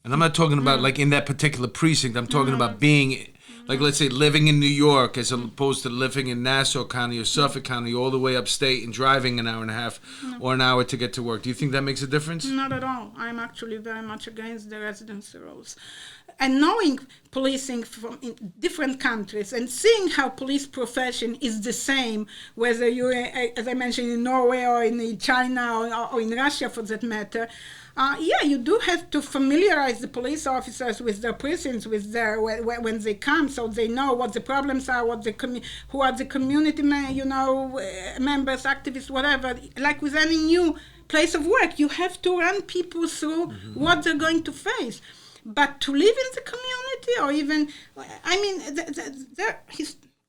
And I'm not talking about like in that particular precinct. I'm talking about being, like, let's say, living in New York as opposed to living in Nassau County or Suffolk County, all the way upstate and driving an hour and a half or an hour to get to work. Do you think that makes a difference? Not at all. I'm actually very much against the residency rules. And knowing policing from in different countries and seeing how police profession is the same, whether you're, as I mentioned, in Norway or in China or in Russia for that matter, you do have to familiarize the police officers with their precincts, with their when they come, so they know what the problems are, who are the community members, activists, whatever. Like with any new place of work, you have to run people through what they're going to face. But to live in the community, or even,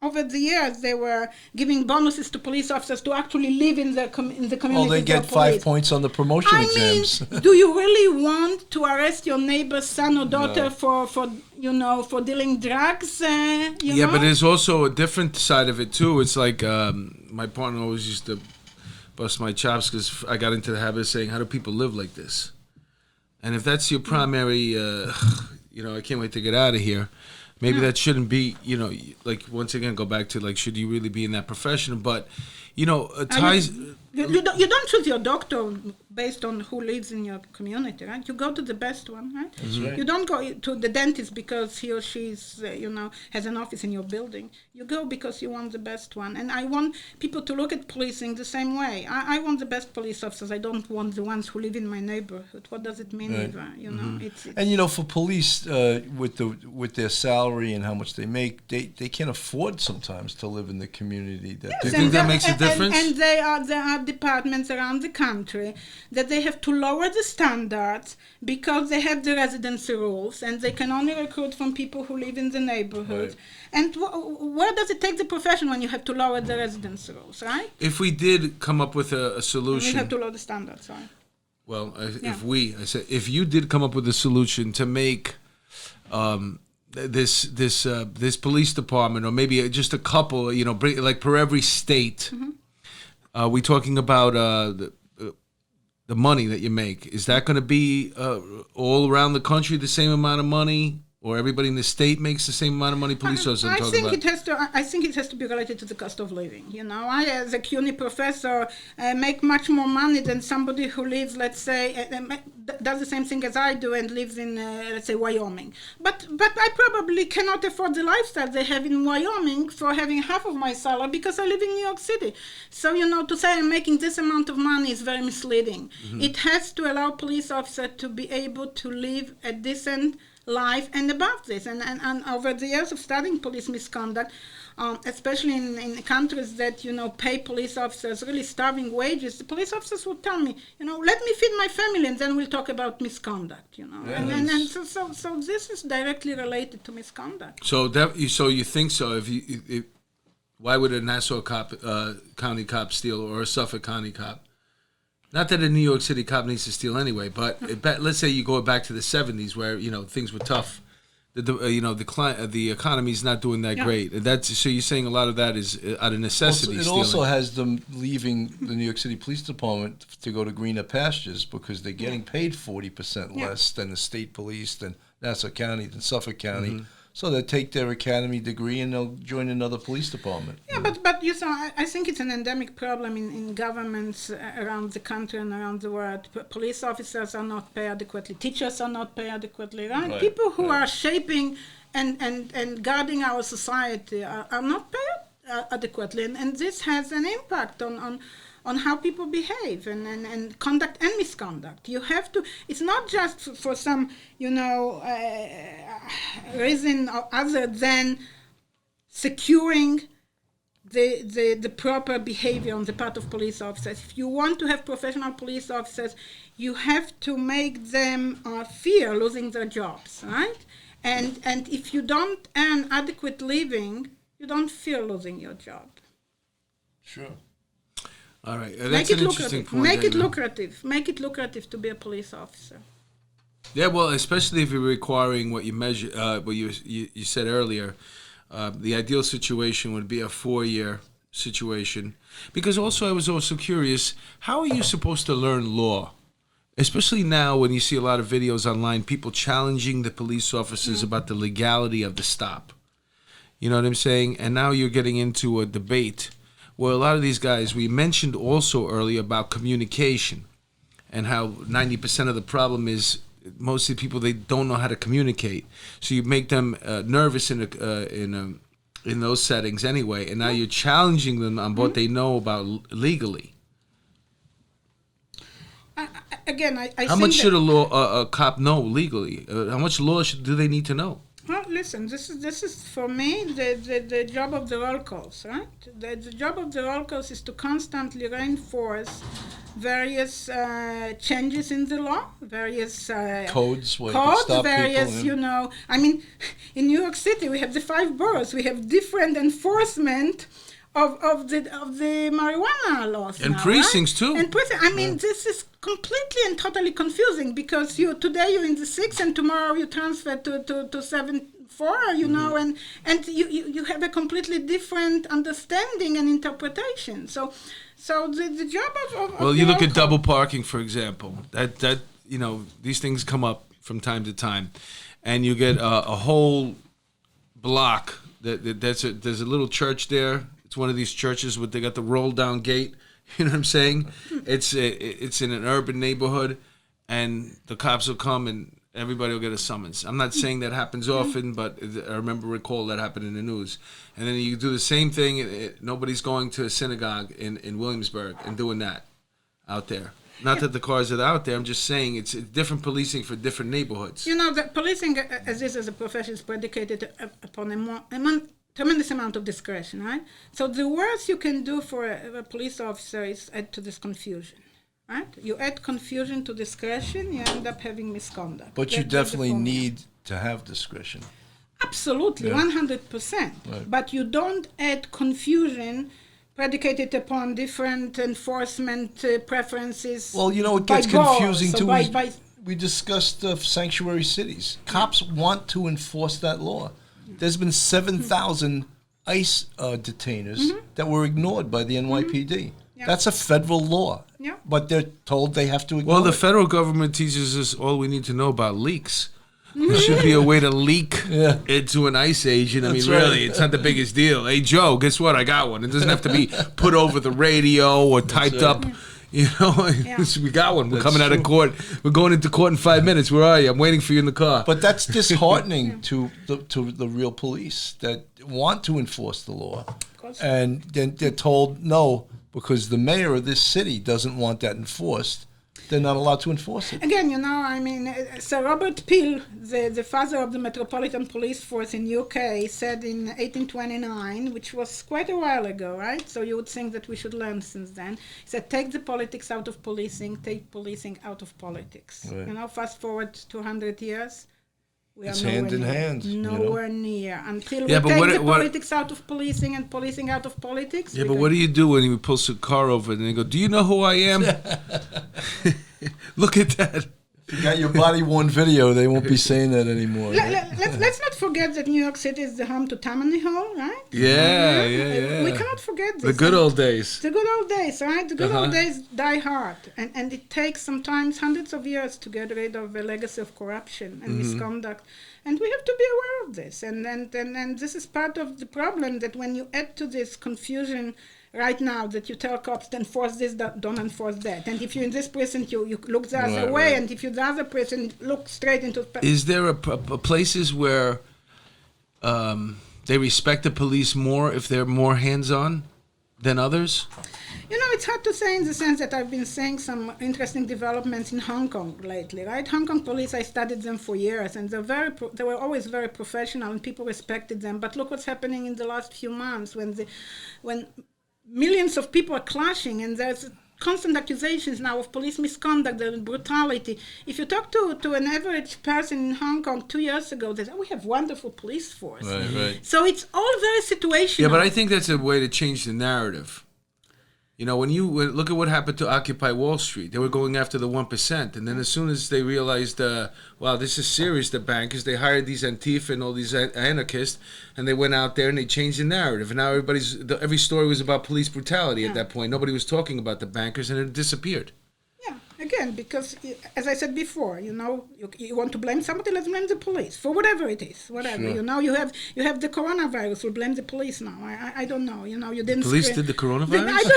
over the years, they were giving bonuses to police officers to actually live in the community. Well, they get 5 points on the promotion exams. Do you really want to arrest your neighbor's son or daughter for dealing drugs? Yeah, but there's also a different side of it too. It's like my partner always used to bust my chops because I got into the habit of saying, "How do people live like this?" And if that's your primary, I can't wait to get out of here. Maybe that shouldn't be, like, once again, go back to, like, should you really be in that profession? But, ties... You don't choose your doctor based on who lives in your community, right? You go to the best one, right? That's right. You don't go to the dentist because he or she is, has an office in your building. You go because you want the best one. And I want people to look at policing the same way. I want the best police officers. I don't want the ones who live in my neighborhood. What does it mean, Eva? It's and for police, with their salary and how much they make, they can't afford sometimes to live in the community. Do you think that makes a difference? And they are departments around the country that they have to lower the standards because they have the residency rules and they can only recruit from people who live in the neighborhood. Right. And where does it take the profession when you have to lower the residency rules, right? If we did come up with a solution, You have to lower the standards, right? well, if you did come up with a solution to make this police department, or maybe just a couple, bring, like per every state, we talking about the money that you make. Is that going to be all around the country the same amount of money? Or everybody in the state makes the same amount of money? Police officers, I think it has to be related to the cost of living. I, as a CUNY professor, make much more money than somebody who lives, let's say, does the same thing as I do and lives in, let's say, Wyoming. But I probably cannot afford the lifestyle they have in Wyoming for having half of my salary because I live in New York City. So, to say I'm making this amount of money is very misleading. Mm-hmm. It has to allow police officers to be able to live a decent life and above this. And over the years of studying police misconduct, especially in countries that, pay police officers really starving wages, the police officers would tell me, let me feed my family and then we'll talk about misconduct, Yeah, and so this is directly related to misconduct. So you think so? If why would a Nassau County cop steal, or a Suffolk County cop? Not that a New York City cop needs to steal anyway, but let's say you go back to the 70s where things were tough. The economy's not doing that great. So you're saying a lot of that is out of necessity. It also has them leaving the New York City Police Department to go to greener pastures because they're getting paid 40% less than the state police, than Nassau County, than Suffolk County. Mm-hmm. So they'll take their academy degree and they'll join another police department. Yeah, but I think it's an endemic problem in governments around the country and around the world. Police officers are not paid adequately. Teachers are not paid adequately, right? People who are shaping and guarding our society are not paid adequately. And this has an impact on how people behave and conduct and misconduct. You have to, it's not just for some, reason other than securing the proper behavior on the part of police officers. If you want to have professional police officers, you have to make them fear losing their jobs, right? And if you don't earn adequate living, you don't fear losing your job. Sure. All right, that's an interesting point. Make it lucrative. Make it lucrative to be a police officer. Yeah, well, especially if you're requiring what you measure, what you said earlier. The ideal situation would be a 4-year situation. Because also, I was also curious, how are you supposed to learn law? Especially now when you see a lot of videos online, people challenging the police officers about the legality of the stop. You know what I'm saying? And now you're getting into a debate. Well, a lot of these guys, we mentioned also earlier about communication and how 90% of the problem is mostly people, they don't know how to communicate. So you make them nervous in those settings anyway, and now you're challenging them on what they know about legally. Again, I how think much should a cop know legally? How much law do they need to know? Well, listen, this is for me the job of the roll calls, right? The job of the roll calls is to constantly reinforce various changes in the law, various codes, various, people, I mean, in New York City we have the 5 boroughs, we have different enforcement of the marijuana laws and now, precincts right? too. And I mean, this is completely and totally confusing because today you're in the 6 and tomorrow you transfer to 7-4, and you have a completely different understanding and interpretation. So the job of well, you look at double parking, for example. That these things come up from time to time, and you get a whole block. There's a little church there. It's one of these churches where they got the roll down gate. You know what I'm saying? It's in an urban neighborhood, and the cops will come and everybody will get a summons. I'm not saying that happens often, but I recall that happened in the news. And then you do the same thing. Nobody's going to a synagogue in Williamsburg and doing that out there. Not that the cars are out there. I'm just saying it's different policing for different neighborhoods. The policing as a profession is predicated upon tremendous amount of discretion, right? So the worst you can do for a police officer is add to this confusion, right? You add confusion to discretion, you end up having misconduct. But you definitely need to have discretion. Absolutely, 100%. Right. But you don't add confusion predicated upon different enforcement preferences. Well, it gets confusing too. We discussed sanctuary cities. Cops want to enforce that law. There's been 7,000 ICE detainers that were ignored by the NYPD. Yeah. That's a federal law. Yeah. But they're told they have to ignore Well, the it. federal government teaches us all we need to know about leaks. There should be a way to leak into an ICE agent. I mean, That's right. really, it's not the biggest deal. Hey, Joe, guess what? I got one. It doesn't have to be put over the radio or typed up. We got one. We're coming out of court. We're going into court in 5 minutes. Where are you? I'm waiting for you in the car. But that's disheartening to the real police that want to enforce the law. And then they're told no, because the mayor of this city doesn't want that enforced. They're not allowed to enforce it. Again, Sir Robert Peel, the father of the Metropolitan Police Force in UK, said in 1829, which was quite a while ago, right? So you would think that we should learn since then. He said, take the politics out of policing, take policing out of politics. Right. Fast forward 200 years. It's hand in hand. Nowhere near. Until we take the politics out of policing and policing out of politics. Yeah, but what do you do when you pull a car over and they go, do you know who I am? Look at that. If you got your body-worn video, they won't be saying that anymore. Let's not forget that New York City is the home to Tammany Hall, right? Yeah. We cannot forget this. The good old days. The good old days, right? The good old days die hard. And it takes sometimes hundreds of years to get rid of a legacy of corruption and misconduct. And we have to be aware of this. And this is part of the problem, that when you add to this confusion right now, that you tell cops to enforce this, don't enforce that. And if you're in this precinct, you look the other way. And if you're the other precinct, look straight into... Is there a places where they respect the police more if they're more hands-on than others? It's hard to say, in the sense that I've been seeing some interesting developments in Hong Kong lately, right? Hong Kong police, I studied them for years, and they were always very professional, and people respected them. But look what's happening in the last few months, when millions of people are clashing, and there's constant accusations now of police misconduct and brutality. If you talk to an average person in Hong Kong 2 years ago, they say, we have wonderful police force. Right. So it's all very situational. Yeah, but I think that's a way to change the narrative. When you look at what happened to Occupy Wall Street, they were going after the 1%. And then as soon as they realized, wow, this is serious, the bankers, they hired these Antifa and all these anarchists, and they went out there and they changed the narrative. And now every story was about police brutality at that point. Nobody was talking about the bankers, and it disappeared. Yeah, again, because, as I said before, you want to blame somebody, let's blame the police for whatever it is. Whatever, Sure. You have the coronavirus, we'll blame the police now. I don't know, you didn't... Police did the coronavirus?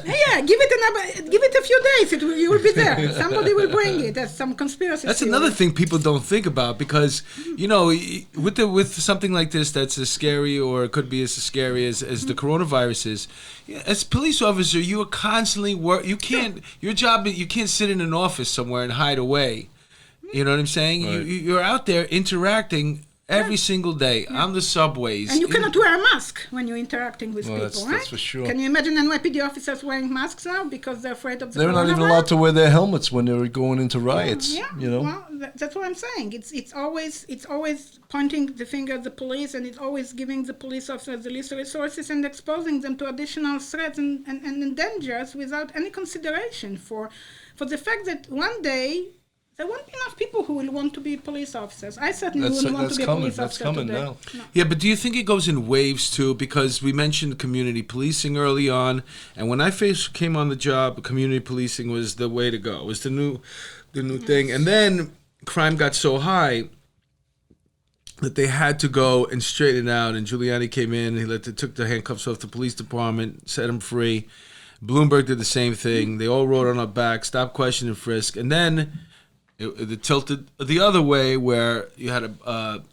Yeah, give it a few days, you will be there. Somebody will bring it as some conspiracy That's theory. another thing people don't think about, because, with something like this that's as scary, or it could be as scary as the coronavirus is, as a police officer, you are constantly your job, you can't sit in an office somewhere and hide away. You know what I'm saying? Right. You're out there interacting every single day on the subways. And you cannot wear a mask when you're interacting with people, right? That's for sure. Can you imagine NYPD officers wearing masks now because they're afraid of the They're not even coronavirus? allowed to wear their helmets when they were going into riots. Well, that's what I'm saying. It's always pointing the finger at the police, and it's always giving the police officers the least resources and exposing them to additional threats and dangers without any consideration for the fact that one day there won't be enough people who will want to be police officers. I certainly wouldn't want to be a police officer today. That's coming now. No. Yeah, but do you think it goes in waves too? Because we mentioned community policing early on, and when I first came on the job, community policing was the way to go. It was the new thing, and then crime got so high that they had to go and straighten it out. And Giuliani came in, he took the handcuffs off the police department, set them free. Bloomberg did the same thing. They all rode on our back, stop, question, and frisk, and then it tilted the other way, where you had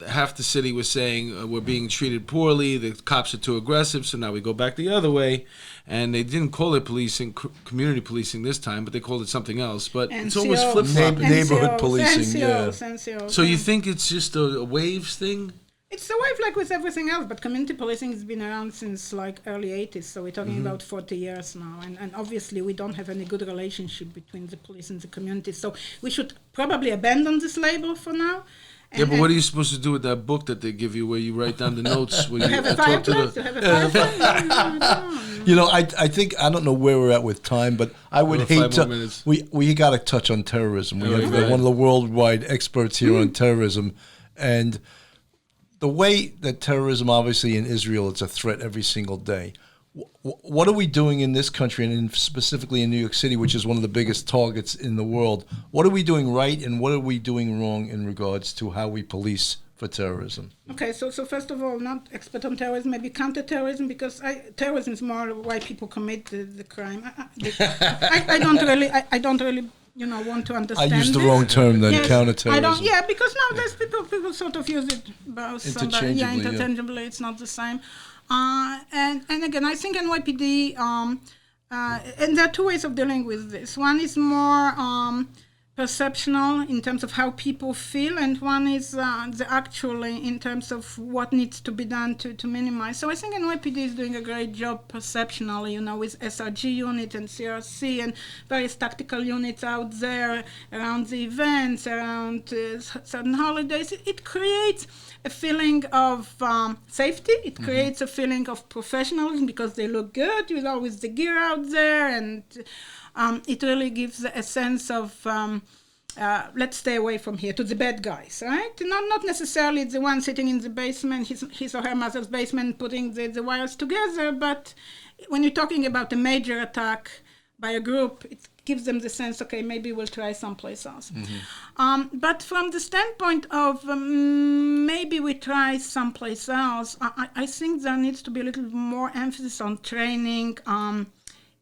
half the city was saying we're being treated poorly, the cops are too aggressive, so now we go back the other way. And they didn't call it community policing this time, but they called it something else. But it's always flip-flopping. Neighborhood policing, NCOs. So you think it's just a waves thing? It's a wave like with everything else, but community policing has been around since like early 80s, so we're talking about 40 years now, and obviously we don't have any good relationship between the police and the community, so we should probably abandon this label for now. Yeah, but what are you supposed to do with that book that they give you where you write down the notes? Where you have a talk to fireplace? the... Have a fireplace? You know, I think, I don't know where we're at with time, but I would hate to, we got to touch on terrorism. We have one of the worldwide experts here on terrorism, and the way that terrorism, obviously in Israel, it's a threat every single day. What are we doing in this country, and specifically in New York City, which is one of the biggest targets in the world? What are we doing right, and what are we doing wrong in regards to how we police for terrorism? Okay, so first of all, not expert on terrorism, maybe counterterrorism, because terrorism is more why people commit the crime. I don't really want to understand. I used the wrong term then, yes, counterterrorism. Because nowadays people sort of use it both interchangeably. It's not the same. And again, I think NYPD, and there are two ways of dealing with this. One is more perceptional in terms of how people feel, and one is actually in terms of what needs to be done to minimize. So I think NYPD is doing a great job perceptionally, with SRG unit and CRC and various tactical units out there around the events, around certain holidays. It creates a feeling of safety. It creates a feeling of professionalism because they look good, with the gear out there, and it really gives a sense of let's stay away from here, to the bad guys, right? Not necessarily the one sitting in the basement, his or her mother's basement, putting the wires together, but when you're talking about a major attack by a group, it gives them the sense, okay, maybe we'll try someplace else. But from the standpoint of maybe we try someplace else, I think there needs to be a little more emphasis on training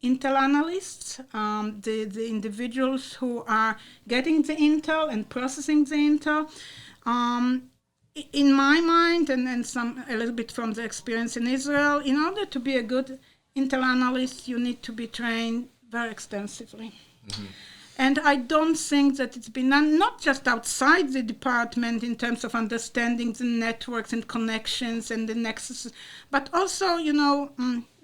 intel analysts, the individuals who are getting the intel and processing the intel. In my mind, and a little bit from the experience in Israel, in order to be a good intel analyst, you need to be trained very extensively. And I don't think that it's been done, not just outside the department in terms of understanding the networks and connections and the nexuses, but also,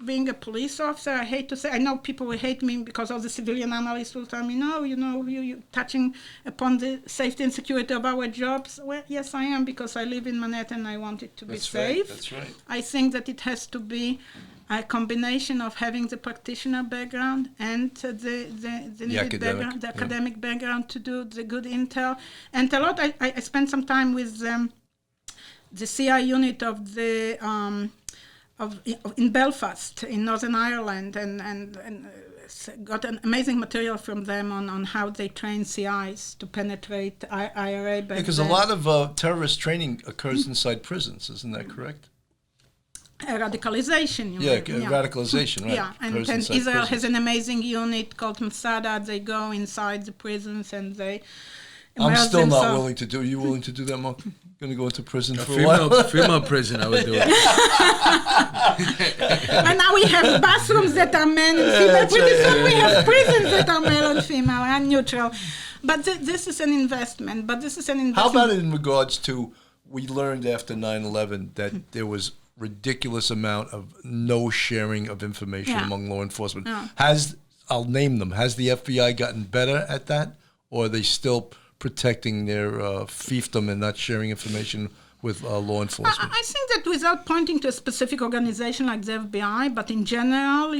being a police officer, I hate to say, I know people will hate me because all the civilian analysts will tell me, no, you're touching upon the safety and security of our jobs. Well, yes, I am, because I live in Manhattan and I want it to be safe. That's right. I think that it has to be a combination of having the practitioner background and the academic background to do the good intel. And a lot, I spent some time with the CI unit of in Belfast, in Northern Ireland, and got an amazing material from them on how they train CIs to penetrate IRA. Because a lot of terrorist training occurs inside prisons, isn't that correct? Radicalization. Radicalization, right. Yeah, and Israel has an amazing unit called Masada. They go inside the prisons and they I'm still not willing to do. Are you willing to do that, Mark? Going to go into prison for a while? Female prison, I would do it. And now we have bathrooms that are male and female. Pretty soon we have prisons that are male and female and neutral. But this is an investment. How about in regards to, we learned after 9/11 that there was ridiculous amount of no sharing of information among law enforcement. I'll name them. Has the FBI gotten better at that, or are they still protecting their fiefdom and not sharing information with law enforcement? I think that without pointing to a specific organization like the FBI, but in general,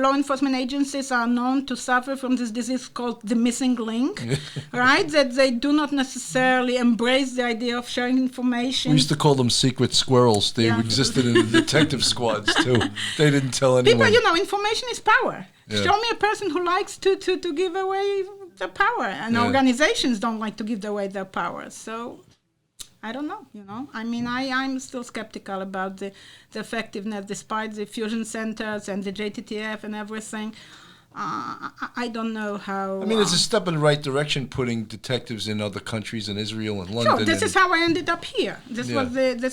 law enforcement agencies are known to suffer from this disease called the missing link, right? That they do not necessarily embrace the idea of sharing information. We used to call them secret squirrels. They existed in the detective squads, too. They didn't tell anyone. People, information is power. Yeah. Show me a person who likes to give away their power. And organizations don't like to give away their power. So I don't know, I mean, I'm still skeptical about the effectiveness, despite the fusion centers and the JTTF and everything. I don't know how... I mean, it's a step in the right direction, putting detectives in other countries, in Israel and London. So this is how I ended up here. This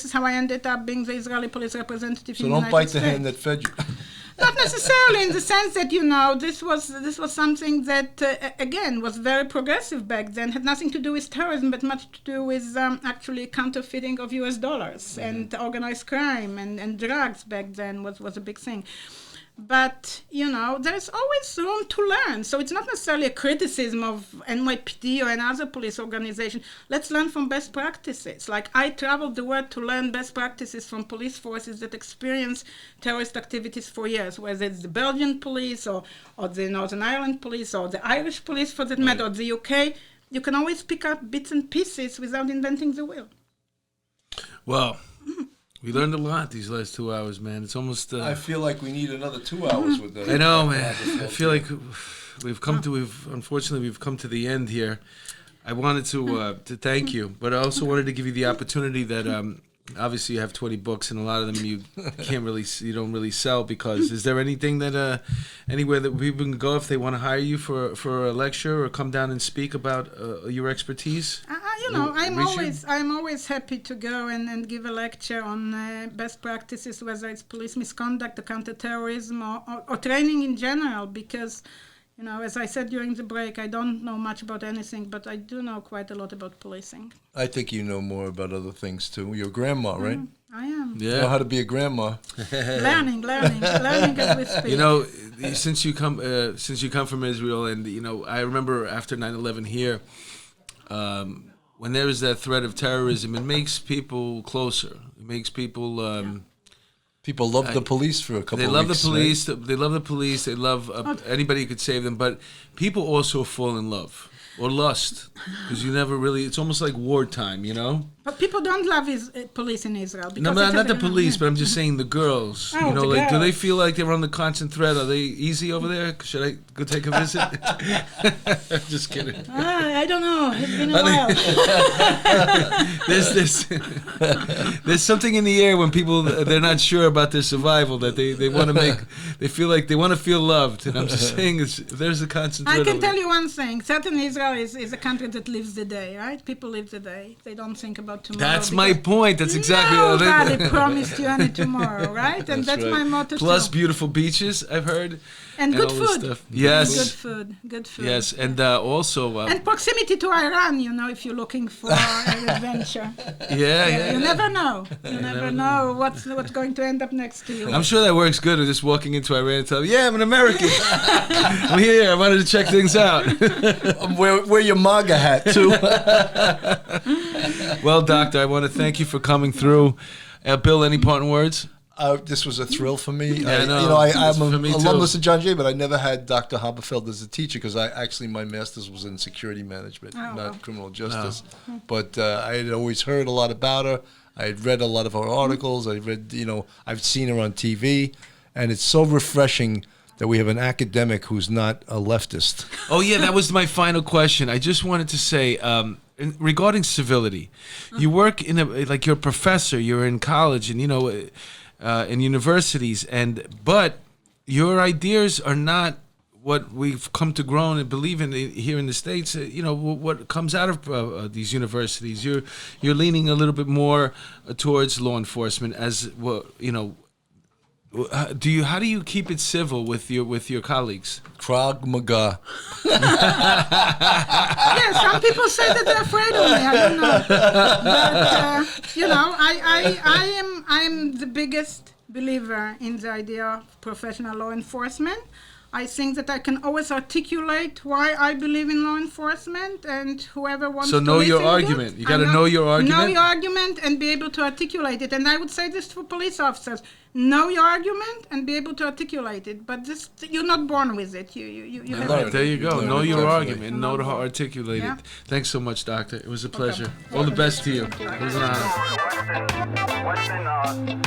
is how I ended up being the Israeli police representative in the United States. So don't bite the hand that fed you. Not necessarily in the sense that, this was something that, again, was very progressive back then, had nothing to do with terrorism, but much to do with actually counterfeiting of US dollars and organized crime and drugs back then was a big thing. But, there's always room to learn. So it's not necessarily a criticism of NYPD or another police organization. Let's learn from best practices. Like, I traveled the world to learn best practices from police forces that experience terrorist activities for years, whether it's the Belgian police or the Northern Ireland police or the Irish police for that matter, or the UK. You can always pick up bits and pieces without inventing the wheel. Well, we learned a lot these last 2 hours, man. It's almost. I feel like we need another 2 hours with that. I know, man. I feel like we've come to the end here. I wanted to thank you, but I also wanted to give you the opportunity that obviously you have 20 books, and a lot of them you don't really sell, because is there anything that anywhere that people can go if they want to hire you for a lecture or come down and speak about your expertise? I'm always happy to go and give a lecture on best practices, whether it's police misconduct, or counterterrorism, or training in general, because as I said during the break, I don't know much about anything, but I do know quite a lot about policing. I think you know more about other things too. You're a grandma, right? I am. Yeah. You know how to be a grandma. learning as we speak. Since you come from Israel, and I remember after 9/11 here, when there is that threat of terrorism, it makes people closer. It makes people. People love the police for a couple of weeks. They love the police. Right? They love the police. They love anybody who could save them. But people also fall in love or lust, because you never really. It's almost like wartime, But people don't love police in Israel. No, not the police, but I'm just saying the girls. Girls. Do they feel like they're under constant threat? Are they easy over there? Should I go take a visit? Just kidding. I don't know. It's been a while. There's something in the air when people they're not sure about their survival, that they want to make. They feel like they want to feel loved, and I'm just saying there's a constant threat. I can tell you one thing. Certainly, Israel is a country that lives the day, right? People live the day. They don't think about tomorrow. That's my point. That's exactly what nobody promised you any tomorrow, right? And that's right. my motto. Plus too. Beautiful beaches, I've heard. And good all food. Stuff. Yes. Good food. Yes, and also. And proximity to Iran, if you're looking for an adventure. Yeah. You never know. You never know what's going to end up next to you. I'm sure that works good. Just walking into Iran and telling, I'm an American. I'm here. I wanted to check things out. Wear your MAGA hat, too. Well, Doctor, I want to thank you for coming through. Bill, any parting words? This was a thrill for me. Yeah, I'm an alumnus of John Jay, but I never had Dr. Haberfeld as a teacher, because my master's was in security management, not criminal justice. Oh. But I had always heard a lot about her. I had read a lot of her articles. I read, I've seen her on TV, and it's so refreshing that we have an academic who's not a leftist. Oh yeah, that was my final question. I just wanted to say, regarding civility, you work you're a professor. You're in college, and in universities, but your ideas are not what we've come to grow and believe in here in the States. What comes out of these universities. You're leaning a little bit more towards law enforcement as well. How do you keep it civil with your colleagues? Krav Maga. Yeah, some people say that they're afraid of me. I don't know, but I am the biggest believer in the idea of professional law enforcement. I think that I can always articulate why I believe in law enforcement, and whoever wants to know your listen argument. Good, you got to know your argument. Know your argument and be able to articulate it. And I would say this for police officers: know your argument and be able to articulate it. But you're not born with it. You have it. There you go. Know your definitely. Argument and know how to articulate it. Thanks so much, Doctor. It was a pleasure. All the best to you. It was an honor.